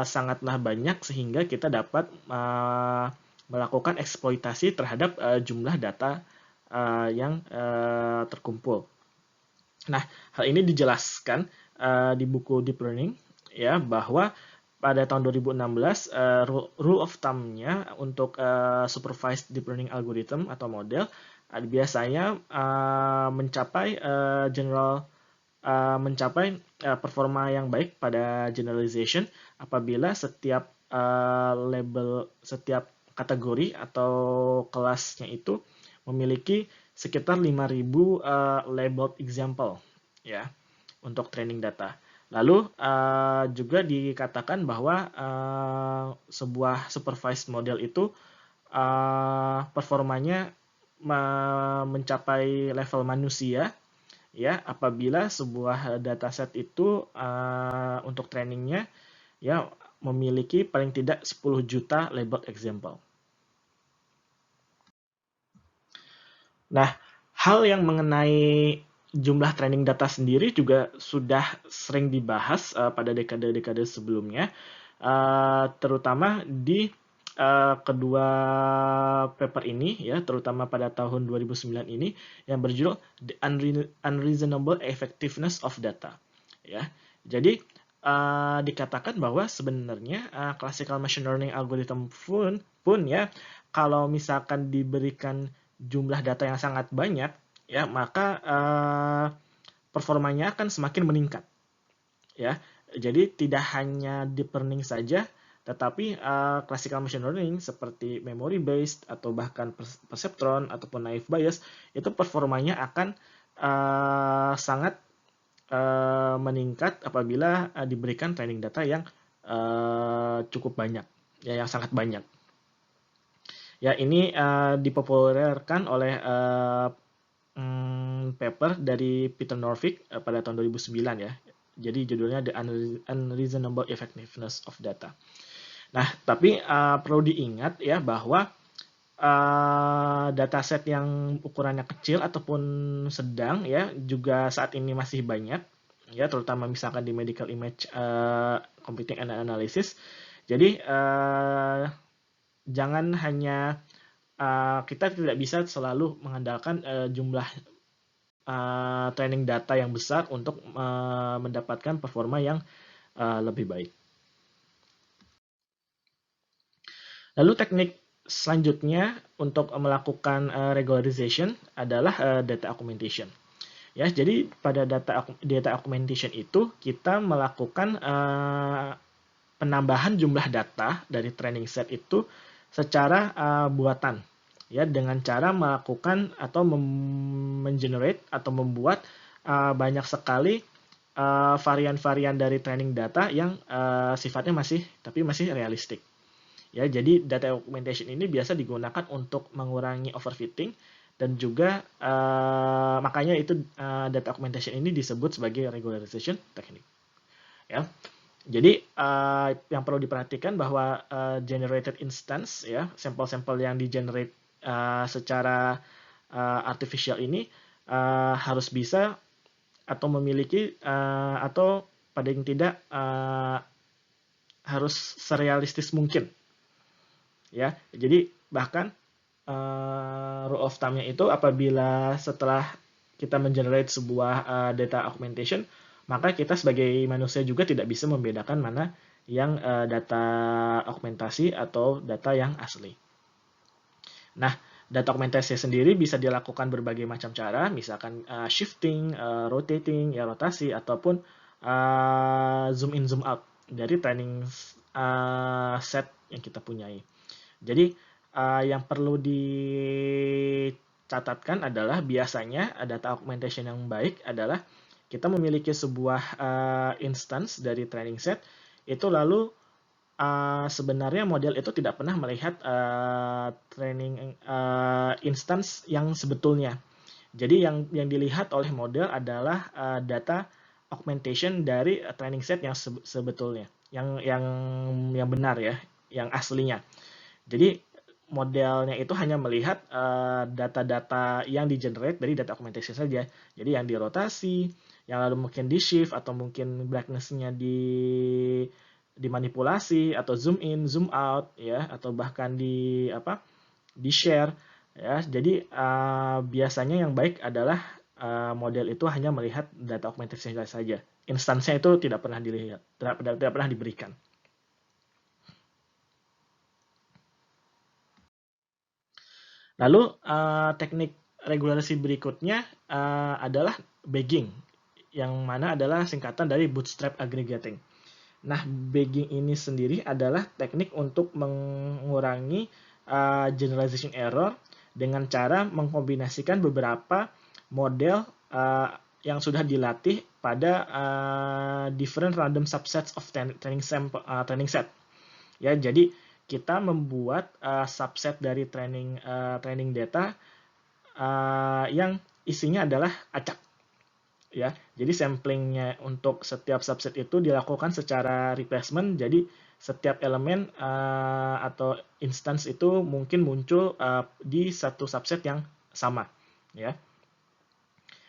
sangatlah banyak sehingga kita dapat melakukan eksploitasi terhadap jumlah data yang terkumpul. Nah, hal ini dijelaskan di buku Deep Learning ya, bahwa pada tahun 2016 rule of thumb-nya untuk supervised deep learning algorithm atau model biasanya mencapai performa yang baik pada generalization apabila setiap setiap kategori atau kelasnya itu memiliki sekitar 5.000 labeled example ya untuk training data. Lalu juga dikatakan bahwa sebuah supervised model itu performanya mencapai level manusia ya apabila sebuah dataset itu untuk trainingnya ya memiliki paling tidak 10 juta labeled example. Nah, hal yang mengenai jumlah training data sendiri juga sudah sering dibahas pada dekade-dekade sebelumnya, terutama di kedua paper ini ya, terutama pada tahun 2009 ini yang berjudul The Unreasonable Effectiveness of Data. Ya, jadi dikatakan bahwa sebenarnya classical machine learning algorithm pun ya, kalau misalkan diberikan jumlah data yang sangat banyak, ya maka performanya akan semakin meningkat. Ya, jadi tidak hanya deep learning saja, tetapi classical machine learning seperti memory based atau bahkan perceptron ataupun naive Bayes itu performanya akan sangat meningkat apabila diberikan training data yang cukup banyak, ya yang sangat banyak. Ya, ini dipopulerkan oleh paper dari Peter Norvig pada tahun 2009 ya. Jadi judulnya The Unreasonable Effectiveness of Data. Nah, tapi perlu diingat ya bahwa dataset yang ukurannya kecil ataupun sedang ya juga saat ini masih banyak ya, terutama misalkan di medical image computing and analysis. Jadi jangan hanya kita tidak bisa selalu mengandalkan jumlah training data yang besar untuk mendapatkan performa yang lebih baik. Lalu teknik selanjutnya untuk melakukan regularization adalah data augmentation. Ya, jadi pada data augmentation itu kita melakukan penambahan jumlah data dari training set itu secara buatan, ya, dengan cara melakukan atau mengenerate atau membuat banyak sekali varian-varian dari training data yang sifatnya masih realistik. Ya, jadi data augmentation ini biasa digunakan untuk mengurangi overfitting dan juga makanya itu data augmentation ini disebut sebagai regularization technique. Ya. Jadi yang perlu diperhatikan bahwa generated instance ya, sampel-sampel yang di-generate secara artificial ini harus bisa atau memiliki atau paling tidak harus serealistis mungkin. Ya, jadi bahkan rule of thumb-nya itu apabila setelah kita mengenerate sebuah data augmentation, maka kita sebagai manusia juga tidak bisa membedakan mana yang data augmentasi atau data yang asli. Nah, data augmentasi sendiri bisa dilakukan berbagai macam cara, misalkan shifting, rotating, ya rotasi, ataupun zoom in, zoom out dari training set yang kita punyai. Jadi yang perlu dicatatkan adalah biasanya data augmentation yang baik adalah kita memiliki sebuah instance dari training set, itu lalu sebenarnya model itu tidak pernah melihat training instance yang sebetulnya. Jadi yang dilihat oleh model adalah data augmentation dari training set yang sebetulnya, yang benar ya, yang aslinya. Jadi modelnya itu hanya melihat data-data yang di-generate dari data augmentation saja. Jadi yang dirotasi, yang lalu mungkin di-shift, atau mungkin brightness-nya dimanipulasi, atau zoom in, zoom out, ya, atau bahkan di-share. Ya. Jadi biasanya yang baik adalah model itu hanya melihat data augmentation saja. Instansinya itu tidak pernah dilihat, tidak pernah diberikan. Lalu teknik regulasi berikutnya adalah bagging, yang mana adalah singkatan dari bootstrap aggregating. Nah, bagging ini sendiri adalah teknik untuk mengurangi generalization error dengan cara mengkombinasikan beberapa model yang sudah dilatih pada different random subsets of training set. Ya, jadi kita membuat subset dari training data yang isinya adalah acak. Ya, jadi samplingnya untuk setiap subset itu dilakukan secara replacement. Jadi setiap elemen atau instance itu mungkin muncul di satu subset yang sama. Ya.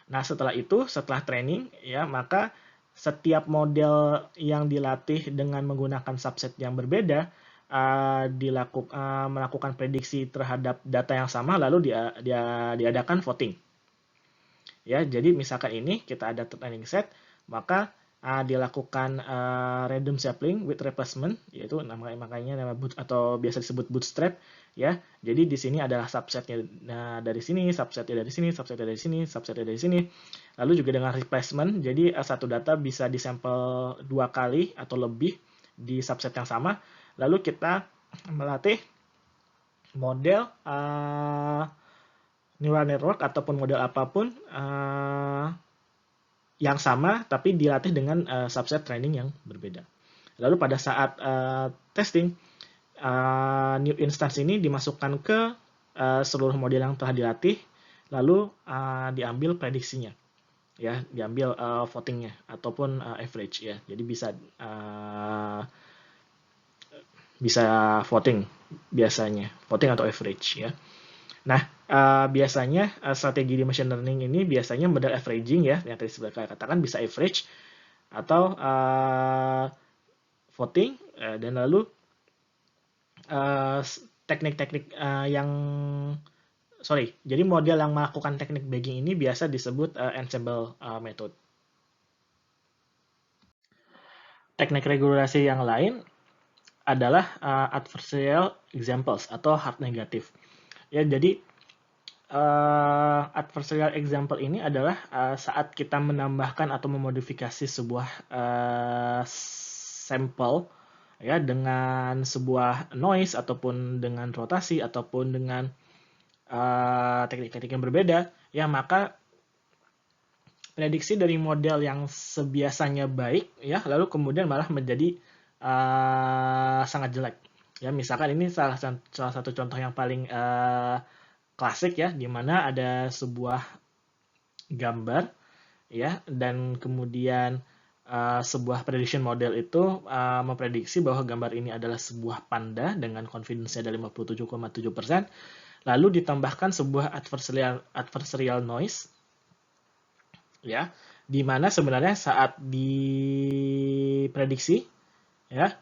Nah, setelah training, ya, maka setiap model yang dilatih dengan menggunakan subset yang berbeda melakukan prediksi terhadap data yang sama, lalu diadakan voting. Ya, jadi misalkan ini kita ada training set, maka dilakukan random sampling with replacement, yaitu makanya nama atau biasa disebut bootstrap, ya. Jadi di sini adalah subsetnya dari sini, subsetnya dari sini, subsetnya dari sini, subsetnya dari sini. Lalu juga dengan replacement, jadi satu data bisa disampel 2 kali atau lebih di subset yang sama. Lalu kita melatih model neural network ataupun model apapun yang sama tapi dilatih dengan subset training yang berbeda. Lalu pada saat testing, new instance ini dimasukkan ke seluruh model yang telah dilatih, lalu diambil prediksinya, ya, diambil votingnya ataupun average, ya. Jadi bisa voting biasanya, voting atau average, ya. Nah, biasanya strategi di machine learning ini biasanya model averaging, ya, yang tadi saya katakan bisa average atau voting, dan lalu teknik-teknik jadi model yang melakukan teknik bagging ini biasa disebut ensemble method. Teknik regulasi yang lain adalah adversarial examples atau hard negative. Ya, jadi adversarial example ini adalah saat kita menambahkan atau memodifikasi sebuah sampel, ya, dengan sebuah noise ataupun dengan rotasi ataupun dengan teknik-teknik yang berbeda, ya, maka prediksi dari model yang sebiasanya baik, ya, lalu kemudian malah menjadi sangat jelek. Ya, misalkan ini salah satu contoh yang paling klasik, ya, di mana ada sebuah gambar, ya, dan kemudian sebuah prediction model itu memprediksi bahwa gambar ini adalah sebuah panda dengan confidence-nya dari 57,7%, lalu ditambahkan sebuah adversarial noise, ya, di mana sebenarnya saat diprediksi, ya,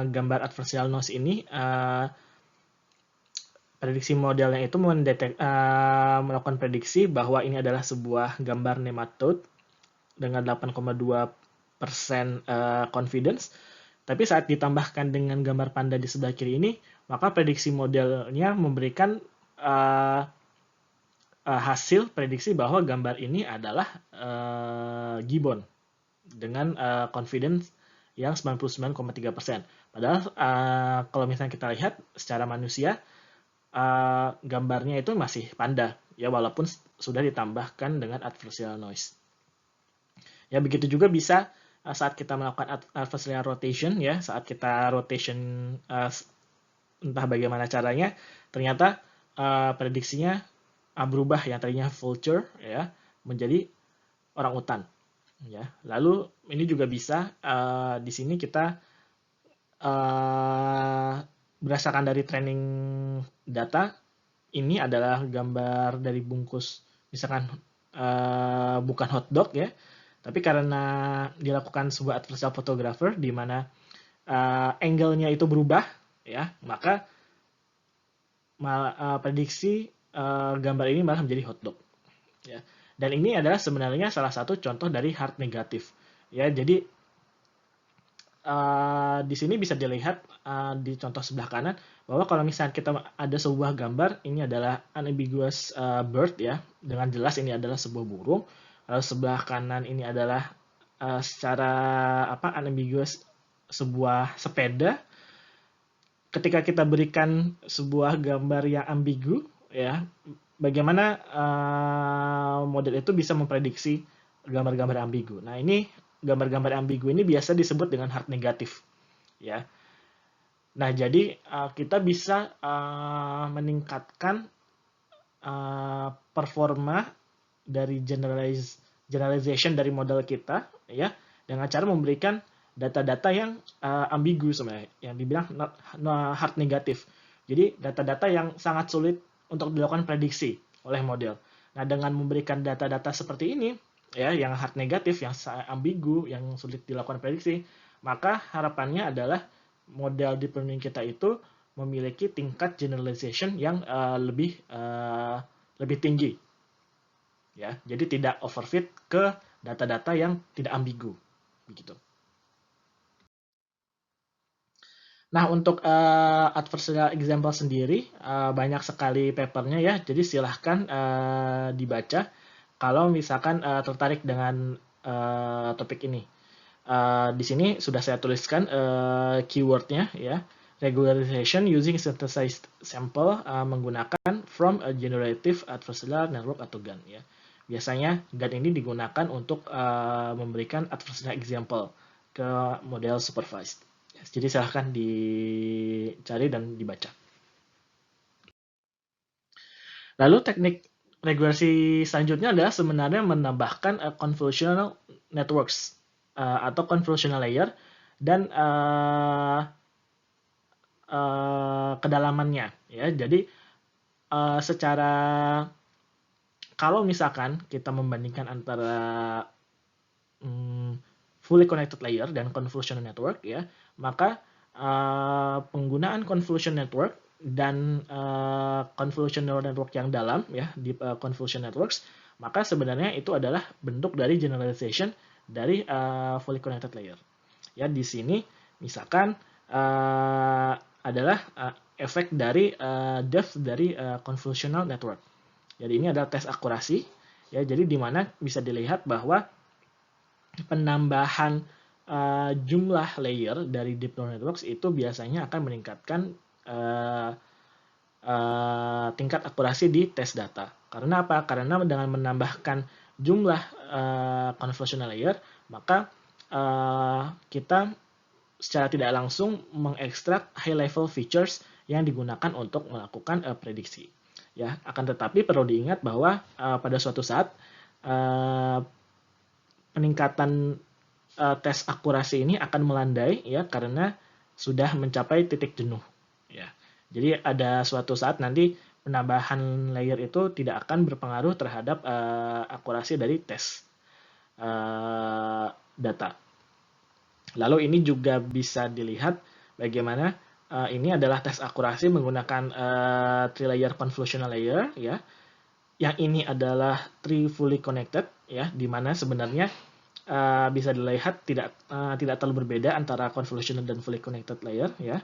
gambar adversarial noise ini prediksi modelnya itu melakukan prediksi bahwa ini adalah sebuah gambar nematode dengan 8,2% confidence. Tapi saat ditambahkan dengan gambar panda di sebelah kiri ini, maka prediksi modelnya memberikan hasil prediksi bahwa gambar ini adalah gibbon dengan confidence yang 99,3%. Padahal kalau misalnya kita lihat secara manusia, gambarnya itu masih panda, ya, walaupun sudah ditambahkan dengan adversarial noise. Ya, begitu juga bisa saat kita melakukan adversarial rotation, ya, saat kita rotation entah bagaimana caranya, ternyata prediksinya berubah, yang tadinya vulture, ya, menjadi orangutan, ya. Lalu ini juga bisa di sini kita berdasarkan dari training data, ini adalah gambar dari bungkus, misalkan bukan hotdog, ya, tapi karena dilakukan sebuah adversarial photographer di mana angle-nya itu berubah, ya, maka prediksi gambar ini malah menjadi hotdog, ya. Dan ini adalah sebenarnya salah satu contoh dari hard negative, ya. Jadi di sini bisa dilihat di contoh sebelah kanan bahwa kalau misalnya kita ada sebuah gambar, ini adalah unambiguous bird, ya, dengan jelas ini adalah sebuah burung. Lalu sebelah kanan ini adalah secara unambiguous sebuah sepeda. Ketika kita berikan sebuah gambar yang ambigu, ya, bagaimana model itu bisa memprediksi gambar-gambar ambigu. Nah, ini gambar-gambar ambigu ini biasa disebut dengan hard negatif, ya. Nah, jadi kita bisa meningkatkan performa dari generalization dari model kita, ya, dengan cara memberikan data-data yang ambigu sebenarnya, yang dibilang hard negatif. Jadi data-data yang sangat sulit untuk dilakukan prediksi oleh model. Nah, dengan memberikan data-data seperti ini, ya, yang hard negatif, yang ambigu, yang sulit dilakukan prediksi, maka harapannya adalah model deep learning kita itu memiliki tingkat generalization yang lebih tinggi, ya. Jadi tidak overfit ke data-data yang tidak ambigu. begitu. Nah, untuk adversarial example sendiri banyak sekali papernya ya, jadi silahkan dibaca kalau misalkan tertarik dengan topik ini. Di sini sudah saya tuliskan keywordnya ya, regularization using synthesized sample menggunakan from a generative adversarial network atau GAN ya. Biasanya GAN ini digunakan untuk memberikan adversarial example ke model supervised. Jadi silahkan dicari dan dibaca. Lalu teknik regulasi selanjutnya adalah sebenarnya menambahkan convolutional networks atau convolutional layer dan kedalamannya ya. Jadi secara kalau misalkan kita membandingkan antara fully connected layer dan convolutional network ya, maka penggunaan convolution network dan convolution neural network yang dalam ya di convolution networks, maka sebenarnya itu adalah bentuk dari generalization dari fully connected layer. Ya, di sini misalkan adalah efek dari depth dari convolutional network. Jadi ini adalah tes akurasi ya, jadi di mana bisa dilihat bahwa penambahan jumlah layer dari deep neural networks itu biasanya akan meningkatkan tingkat akurasi di tes data. Karena apa? Karena dengan menambahkan jumlah convolutional layer, maka kita secara tidak langsung mengekstrak high level features yang digunakan untuk melakukan prediksi. Ya, akan tetapi perlu diingat bahwa pada suatu saat peningkatan tes akurasi ini akan melandai ya karena sudah mencapai titik jenuh ya. Jadi ada suatu saat nanti penambahan layer itu tidak akan berpengaruh terhadap akurasi dari tes data. Lalu ini juga bisa dilihat bagaimana ini adalah tes akurasi menggunakan three layer convolutional layer ya. Yang ini adalah three fully connected ya, di mana sebenarnya bisa dilihat tidak terlalu berbeda antara convolutional dan fully connected layer ya.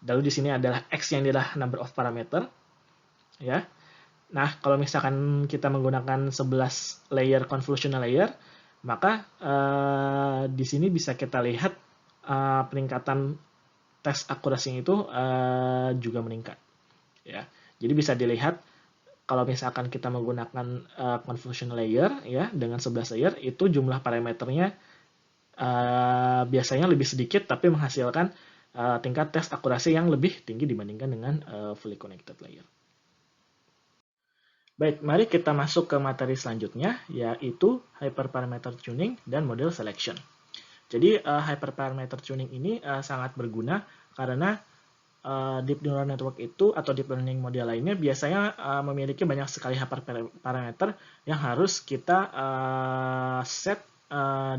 Lalu di sini adalah X yang adalah number of parameter ya. Nah, kalau misalkan kita menggunakan 11 layer convolutional layer, maka di sini bisa kita lihat peningkatan tes akurasi itu juga meningkat ya. Jadi bisa dilihat kalau misalkan kita menggunakan convolutional layer ya dengan 11 layer itu jumlah parameternya biasanya lebih sedikit tapi menghasilkan tingkat tes akurasi yang lebih tinggi dibandingkan dengan fully connected layer. Baik, mari kita masuk ke materi selanjutnya yaitu hyperparameter tuning dan model selection. Jadi hyperparameter tuning ini sangat berguna karena deep neural network itu atau deep learning model lainnya biasanya memiliki banyak sekali hyperparameter yang harus kita set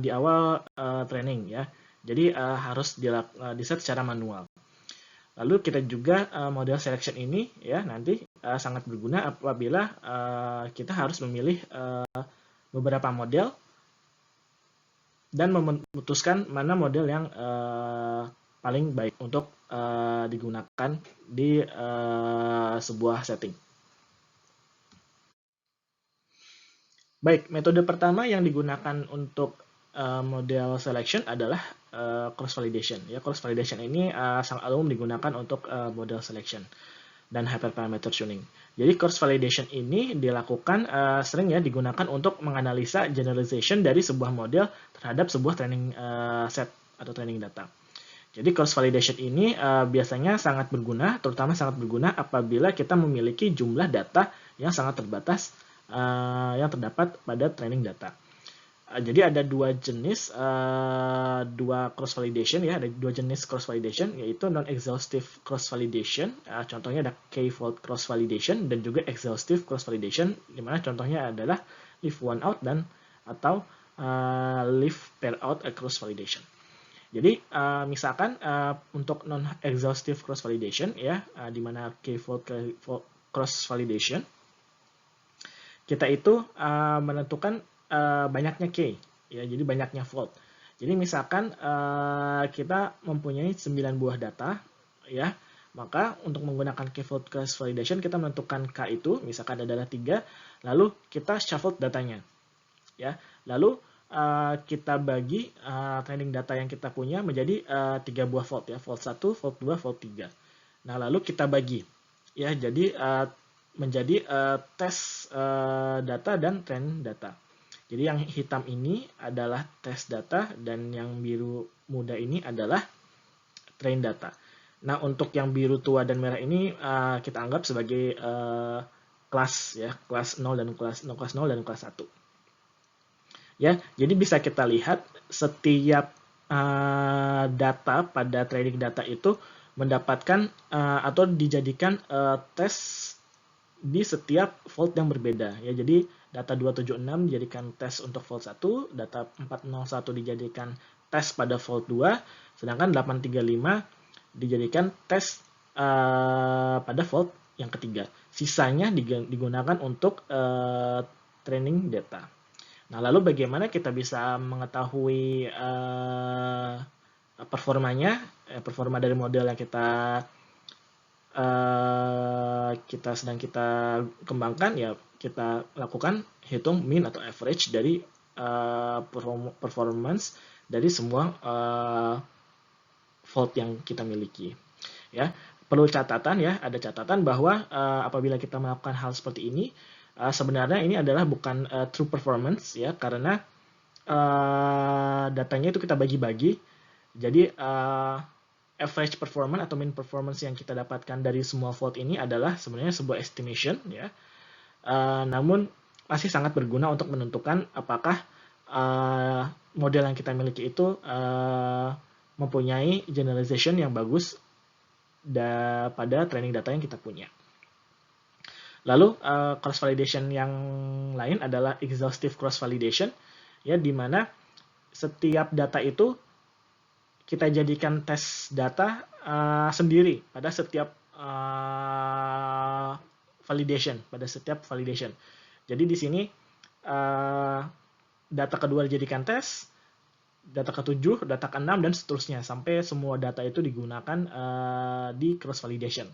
di awal training ya. Jadi harus di-set secara manual. Lalu kita juga model selection ini ya nanti sangat berguna apabila kita harus memilih beberapa model dan memutuskan mana model yang paling baik untuk digunakan di sebuah setting. Baik, metode pertama yang digunakan untuk model selection adalah cross validation. Ya, cross validation ini sangat umum digunakan untuk model selection dan hyperparameter tuning. Jadi cross validation ini dilakukan sering ya digunakan untuk menganalisa generalization dari sebuah model terhadap sebuah training set atau training data. Jadi cross validation ini biasanya sangat berguna, terutama sangat berguna apabila kita memiliki jumlah data yang sangat terbatas yang terdapat pada training data. Jadi ada dua jenis cross validation ya, ada dua jenis cross validation yaitu non exhaustive cross validation, contohnya ada k-fold cross validation dan juga exhaustive cross validation di mana contohnya adalah leave one out dan atau leave pair out cross validation. Jadi misalkan untuk non exhaustive cross validation ya di mana k-fold cross validation kita itu menentukan banyaknya k ya, jadi banyaknya fold. Jadi misalkan kita mempunyai 9 buah data, ya, maka untuk menggunakan K-fold cross validation kita menentukan K itu, misalkan adalah 3, lalu kita shuffle datanya, ya. Lalu kita bagi training data yang kita punya menjadi 3 buah fold, ya, fold 1, fold 2, fold 3. Nah, lalu kita bagi, ya, jadi menjadi tes data dan train data. Jadi yang hitam ini adalah tes data dan yang biru muda ini adalah train data. Nah, untuk yang biru tua dan merah ini kita anggap sebagai kelas, ya, kelas 0 dan kelas 0 dan kelas 1. Ya, jadi bisa kita lihat setiap data pada training data itu mendapatkan atau dijadikan tes di setiap fold yang berbeda, ya. Jadi data 276 dijadikan tes untuk fold 1, data 401 dijadikan tes pada fold 2, sedangkan 835 dijadikan tes pada fold yang ketiga. Sisanya digunakan untuk training data. Nah, lalu bagaimana kita bisa mengetahui performanya, performa dari model yang kita sedang kita kembangkan, ya kita lakukan hitung mean atau average dari performance dari semua fold yang kita miliki, ya. Perlu catatan, ya, ada catatan bahwa apabila kita melakukan hal seperti ini, sebenarnya ini adalah bukan true performance, ya, karena datanya itu kita bagi-bagi. Jadi average performance atau mean performance yang kita dapatkan dari semua fold ini adalah sebenarnya sebuah estimation, ya. Namun masih sangat berguna untuk menentukan apakah model yang kita miliki itu mempunyai generalization yang bagus pada training data yang kita punya. Lalu cross validation yang lain adalah exhaustive cross validation, ya, di mana setiap data itu kita jadikan tes data sendiri pada setiap validation. Jadi di sini data kedua dijadikan tes, data ke-7, data ke-6, dan seterusnya sampai semua data itu digunakan di cross validation.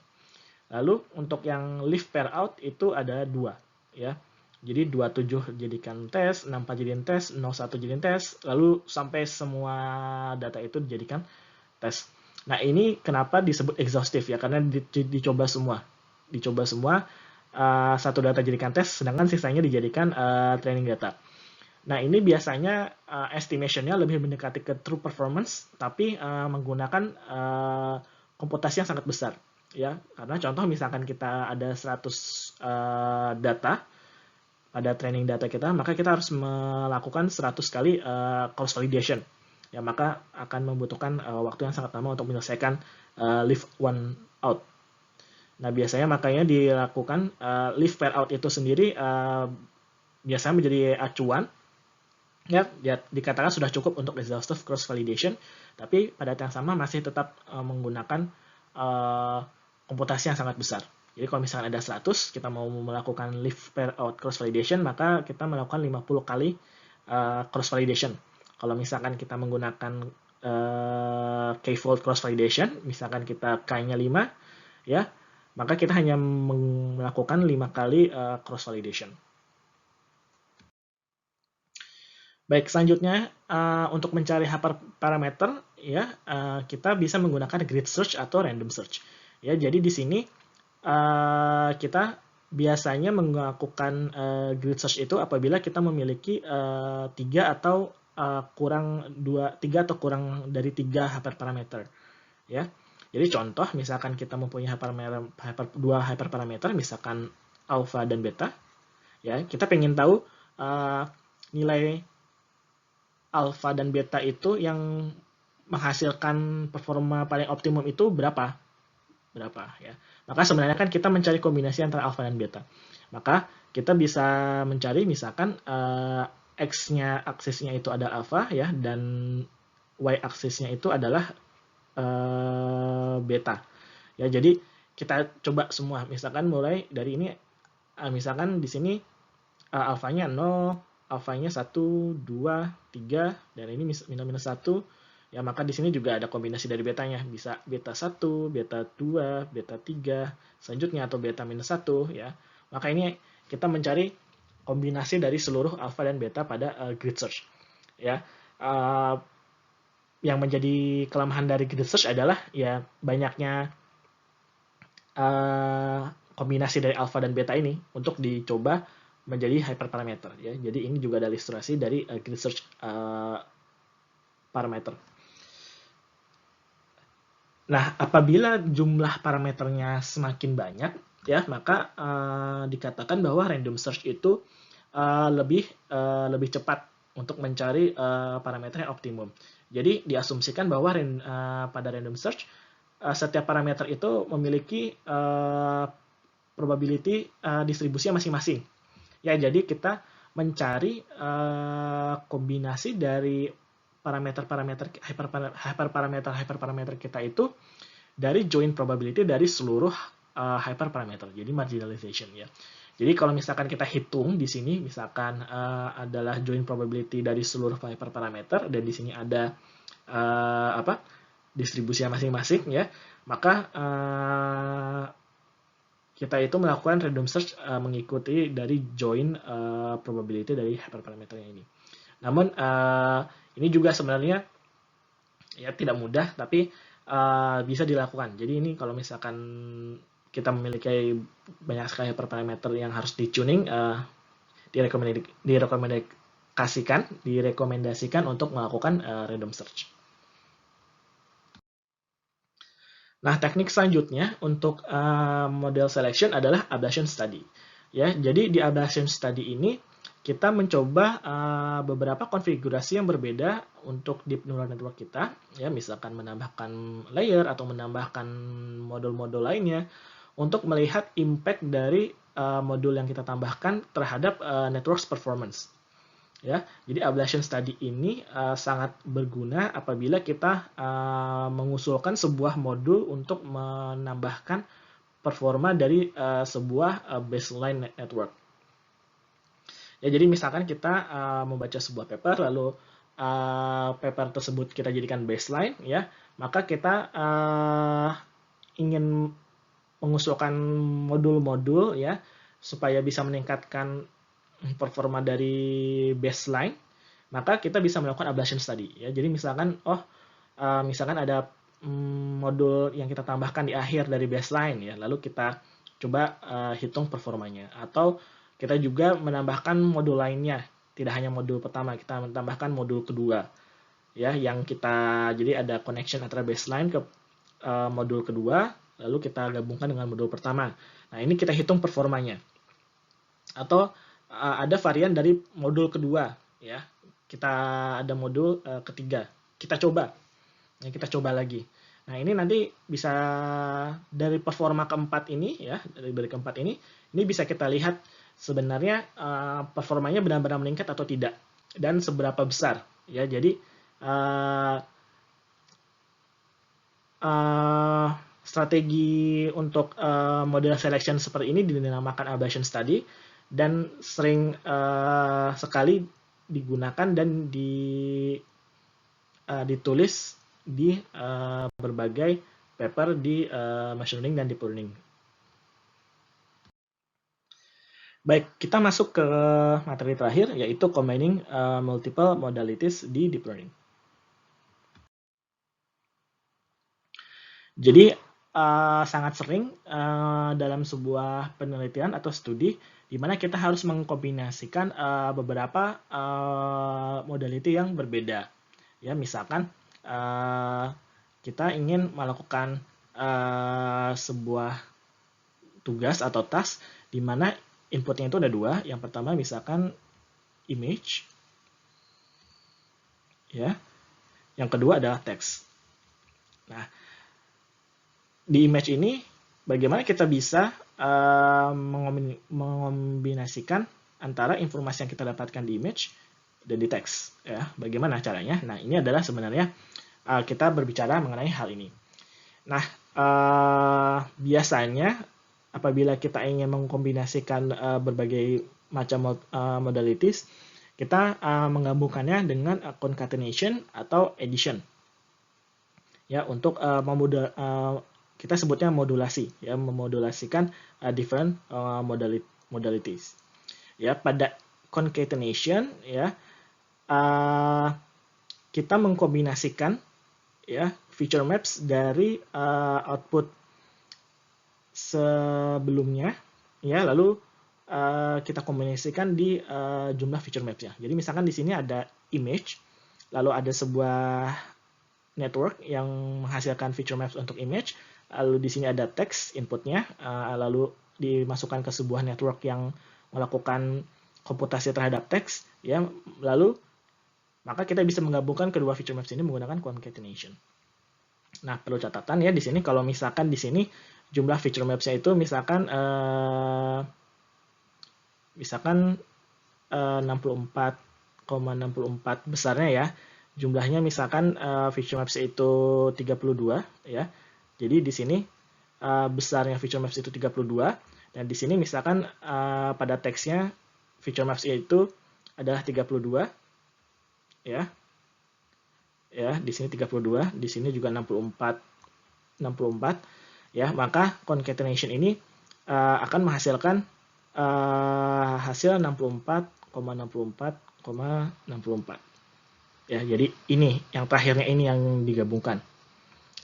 Lalu untuk yang live pair out itu ada 2, ya. Jadi 27 jadikan tes, 64 jadikan tes, 01 jadikan tes, lalu sampai semua data itu dijadikan tes. Nah, ini kenapa disebut exhaustive, ya, karena dicoba semua. Satu data jadikan tes, sedangkan sisanya dijadikan training data. Nah, ini biasanya estimation-nya lebih mendekati ke true performance, tapi menggunakan komputasi yang sangat besar, ya. Karena contoh misalkan kita ada 100 data pada training data kita, maka kita harus melakukan 100 kali cross validation, ya, maka akan membutuhkan waktu yang sangat lama untuk menyelesaikan leave one out. Nah, biasanya makanya dilakukan leave pair out itu sendiri biasanya menjadi acuan, ya, dikatakan sudah cukup untuk exhaustive cross validation, tapi pada saat yang sama masih tetap menggunakan komputasi yang sangat besar. Jadi kalau misalkan ada 100, kita mau melakukan leave pair out cross validation, maka kita melakukan 50 kali cross validation. Kalau misalkan kita menggunakan K-fold cross validation, misalkan kita K-nya 5, ya, maka kita hanya melakukan 5 kali cross validation. Baik, selanjutnya untuk mencari hyperparameter, ya, kita bisa menggunakan grid search atau random search. Ya, jadi di sini kita biasanya melakukan grid search itu apabila kita memiliki 3 atau kurang dari 3 hyperparameter, ya. Jadi contoh misalkan kita mempunyai dua hyperparameter, misalkan alpha dan beta, ya, kita pengen tahu nilai alpha dan beta itu yang menghasilkan performa paling optimum itu berapa, ya. Maka sebenarnya kan kita mencari kombinasi antara alpha dan beta. Maka kita bisa mencari misalkan x-nya aksisnya itu ada alpha, ya, dan y aksisnya itu adalah beta. Ya, jadi kita coba semua, misalkan mulai dari ini, misalkan di sini alfanya 0, alfanya 1, 2, 3, dan ini minus 1, ya maka di sini juga ada kombinasi dari betanya, bisa beta 1, beta 2, beta 3, selanjutnya atau beta minus 1, ya. Maka ini kita mencari kombinasi dari seluruh alfa dan beta pada grid search, ya. Yang menjadi kelemahan dari grid search adalah ya banyaknya kombinasi dari alfa dan beta ini untuk dicoba menjadi hyperparameter, ya. Jadi ini juga ada ilustrasi dari grid search parameter. Nah, apabila jumlah parameternya semakin banyak, ya maka dikatakan bahwa random search itu lebih cepat untuk mencari parameter yang optimum. Jadi diasumsikan bahwa pada random search setiap parameter itu memiliki probability distribusinya masing-masing. Ya, jadi kita mencari kombinasi dari parameter hyperparameter kita itu dari joint probability dari seluruh hyperparameter. Jadi marginalization, ya. Jadi kalau misalkan kita hitung di sini, misalkan adalah joint probability dari seluruh hyperparameter dan di sini ada distribusi masing-masing, ya, maka kita itu melakukan random search mengikuti dari joint probability dari hyperparameternya ini. Namun ini juga sebenarnya ya tidak mudah, tapi bisa dilakukan. Jadi ini kalau misalkan kita memiliki banyak sekali hyperparameter yang harus di-tuning, direkomendasikan untuk melakukan random search. Nah, teknik selanjutnya untuk model selection adalah ablation study. Ya, jadi di ablation study ini kita mencoba beberapa konfigurasi yang berbeda untuk deep neural network kita, ya, misalkan menambahkan layer atau menambahkan modul-modul lainnya untuk melihat impact dari modul yang kita tambahkan terhadap network performance. Ya, jadi ablation study ini sangat berguna apabila kita mengusulkan sebuah modul untuk menambahkan performa dari sebuah baseline network. Ya, jadi misalkan kita membaca sebuah paper, lalu paper tersebut kita jadikan baseline, ya, maka kita ingin mengusulkan modul-modul, ya, supaya bisa meningkatkan performa dari baseline, maka kita bisa melakukan ablation study, ya. Jadi misalkan misalkan ada modul yang kita tambahkan di akhir dari baseline, ya, lalu kita coba hitung performanya, atau kita juga menambahkan modul lainnya, tidak hanya modul pertama, kita menambahkan modul kedua, ya, yang kita jadi ada connection antara baseline ke modul kedua, lalu kita gabungkan dengan modul pertama. Nah, ini kita hitung performanya. Atau ada varian dari modul kedua, ya, kita ada modul ketiga, kita coba lagi. Nah, ini nanti bisa dari performa keempat ini, ya, dari keempat ini bisa kita lihat sebenarnya performanya benar-benar meningkat atau tidak dan seberapa besar, ya. Jadi strategi untuk model selection seperti ini dinamakan ablation study dan sering sekali digunakan dan ditulis di berbagai paper di machine learning dan deep learning. Baik, kita masuk ke materi terakhir, yaitu combining multiple modalities di deep learning. Jadi sangat sering dalam sebuah penelitian atau studi di mana kita harus mengkombinasikan beberapa modality yang berbeda. Ya, misalkan kita ingin melakukan sebuah tugas atau task di mana inputnya itu ada dua. Yang pertama misalkan image, ya. Yang kedua adalah teks. Nah, di image ini bagaimana kita bisa mengombinasikan antara informasi yang kita dapatkan di image dan di teks, ya. Bagaimana caranya? Nah, ini adalah sebenarnya kita berbicara mengenai hal ini. Nah, biasanya apabila kita ingin mengkombinasikan berbagai macam modalities, kita menggabungkannya dengan concatenation atau addition. Ya, untuk kita sebutnya modulasi, ya, memodulasikan different modalities. Ya, pada concatenation, ya, kita mengkombinasikan, ya, feature maps dari output sebelumnya, ya, lalu kita kombinasikan di jumlah feature maps-nya. Jadi misalkan di sini ada image, lalu ada sebuah network yang menghasilkan feature maps untuk image, lalu di sini ada teks inputnya, lalu dimasukkan ke sebuah network yang melakukan komputasi terhadap teks, ya, lalu maka kita bisa menggabungkan kedua feature maps ini menggunakan concatenation. Nah, perlu catatan ya di sini kalau misalkan di sini jumlah feature maps-nya itu misalkan 64,64 besarnya, ya. Jumlahnya misalkan feature maps itu 32, ya. Jadi di sini besarnya feature maps itu 32, dan di sini misalkan pada teksnya feature maps itu adalah 32, ya. Ya, di sini 32, di sini juga 64, ya. Maka concatenation ini akan menghasilkan hasil 64,64,64. Ya, jadi ini yang terakhirnya ini yang digabungkan.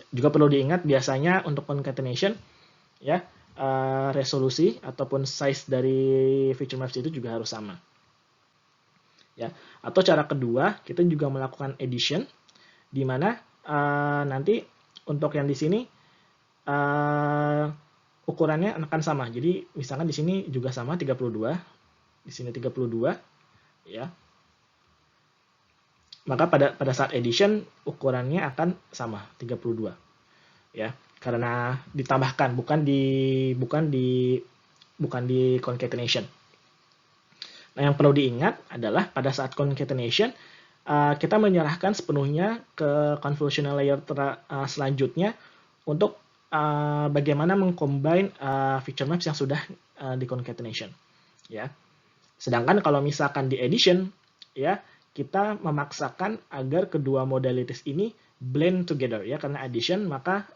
Juga perlu diingat biasanya untuk concatenation, ya, resolusi ataupun size dari feature maps itu juga harus sama. Ya, atau cara kedua kita juga melakukan addition, di mana nanti untuk yang di sini ukurannya akan sama. Jadi misalkan di sini juga sama 32, di sini 32, ya. Maka pada saat addition ukurannya akan sama 32, ya. Karena ditambahkan, bukan di concatenation. Nah, yang perlu diingat adalah pada saat concatenation kita menyerahkan sepenuhnya ke convolutional layer selanjutnya untuk bagaimana mengcombine feature maps yang sudah di concatenation, ya. Sedangkan kalau misalkan di addition, ya, kita memaksakan agar kedua modalities ini blend together, ya, karena addition maka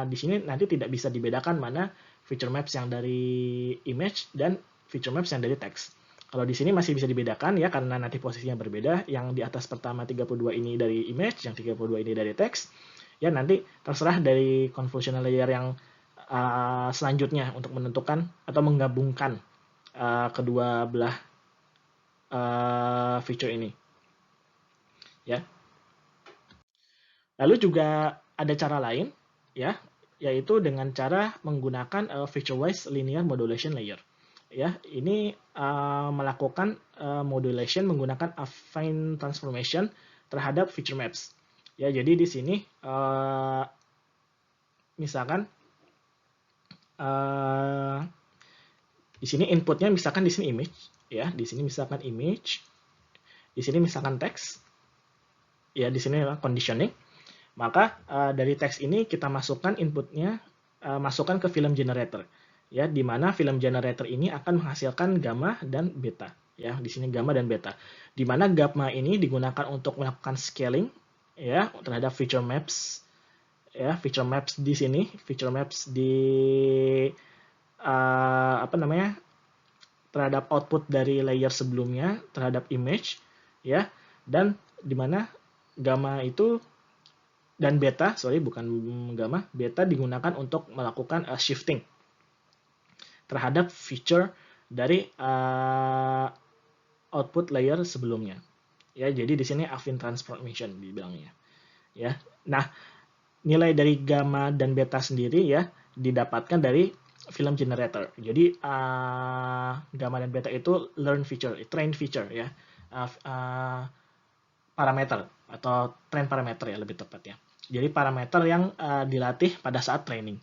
di sini nanti tidak bisa dibedakan mana feature maps yang dari image dan feature maps yang dari text. Kalau di sini masih bisa dibedakan, ya, karena nanti posisinya berbeda, yang di atas pertama 32 ini dari image, yang 32 ini dari text, ya, nanti terserah dari convolutional layer yang selanjutnya untuk menentukan atau menggabungkan kedua belah feature ini, ya. Lalu juga ada cara lain, ya, yaitu dengan cara menggunakan feature wise linear modulation layer, ya. Ini melakukan modulation menggunakan affine transformation terhadap feature maps, ya. Jadi di sini misalkan di sini inputnya misalkan di sini image, ya, di sini misalkan image, di sini misalkan teks, ya, di sini conditioning. Maka dari teks ini kita masukkan inputnya, masukkan ke film generator, ya, di mana film generator ini akan menghasilkan gamma dan beta, ya. Di sini gamma dan beta, di mana gamma ini digunakan untuk melakukan scaling, ya, terhadap feature maps, ya, feature maps di sini, feature maps di terhadap output dari layer sebelumnya terhadap image, ya, dan dimana gamma itu dan beta, bukan gamma, beta digunakan untuk melakukan shifting terhadap feature dari output layer sebelumnya, ya. Jadi di sini affine transformation dibilangnya, ya. Nah, nilai dari gamma dan beta sendiri, ya, didapatkan dari film generator. Jadi gamma dan beta itu learn feature, train feature, ya, parameter atau train parameter, ya, lebih tepatnya. Jadi parameter yang dilatih pada saat training.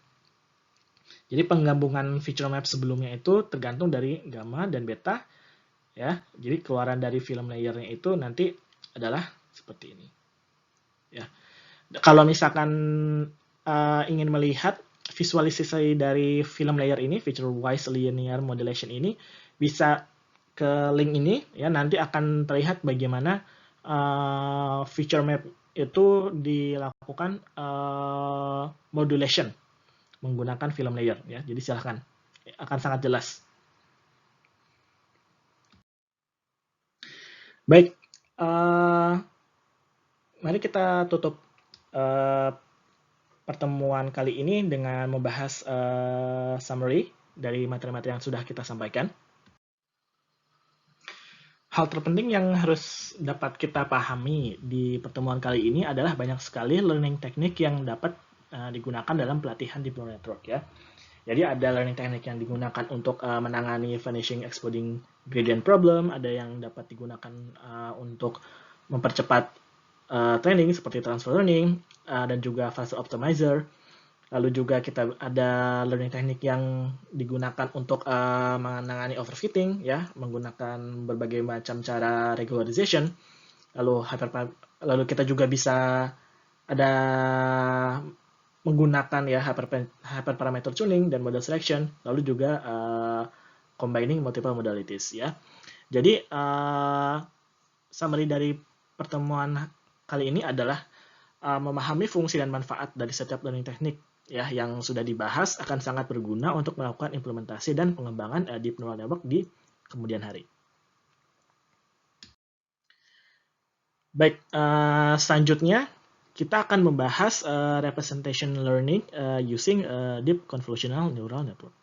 Jadi penggabungan feature map sebelumnya itu tergantung dari gamma dan beta, ya. Jadi keluaran dari film layernya itu nanti adalah seperti ini, ya. Kalau misalkan ingin melihat visualisasi dari film layer ini, feature wise linear modulation ini, bisa ke link ini ya, nanti akan terlihat bagaimana feature map itu dilakukan modulation menggunakan film layer ya. Jadi silahkan, akan sangat jelas. Baik, mari kita tutup pertemuan kali ini dengan membahas summary dari materi-materi yang sudah kita sampaikan. Hal terpenting yang harus dapat kita pahami di pertemuan kali ini adalah banyak sekali learning teknik yang dapat digunakan dalam pelatihan deep neural network ya. Jadi ada learning teknik yang digunakan untuk menangani vanishing exploding gradient problem, ada yang dapat digunakan untuk mempercepat training seperti transfer learning dan juga fuzzy optimizer. Lalu juga kita ada learning teknik yang digunakan untuk menangani overfitting ya, menggunakan berbagai macam cara regularization. Lalu kita juga bisa ada menggunakan ya hyperparameter tuning dan model selection, lalu juga combining multiple modalities ya. Jadi summary dari pertemuan kali ini adalah memahami fungsi dan manfaat dari setiap learning teknik ya yang sudah dibahas akan sangat berguna untuk melakukan implementasi dan pengembangan deep neural network di kemudian hari. Baik, selanjutnya kita akan membahas representation learning using deep convolutional neural network.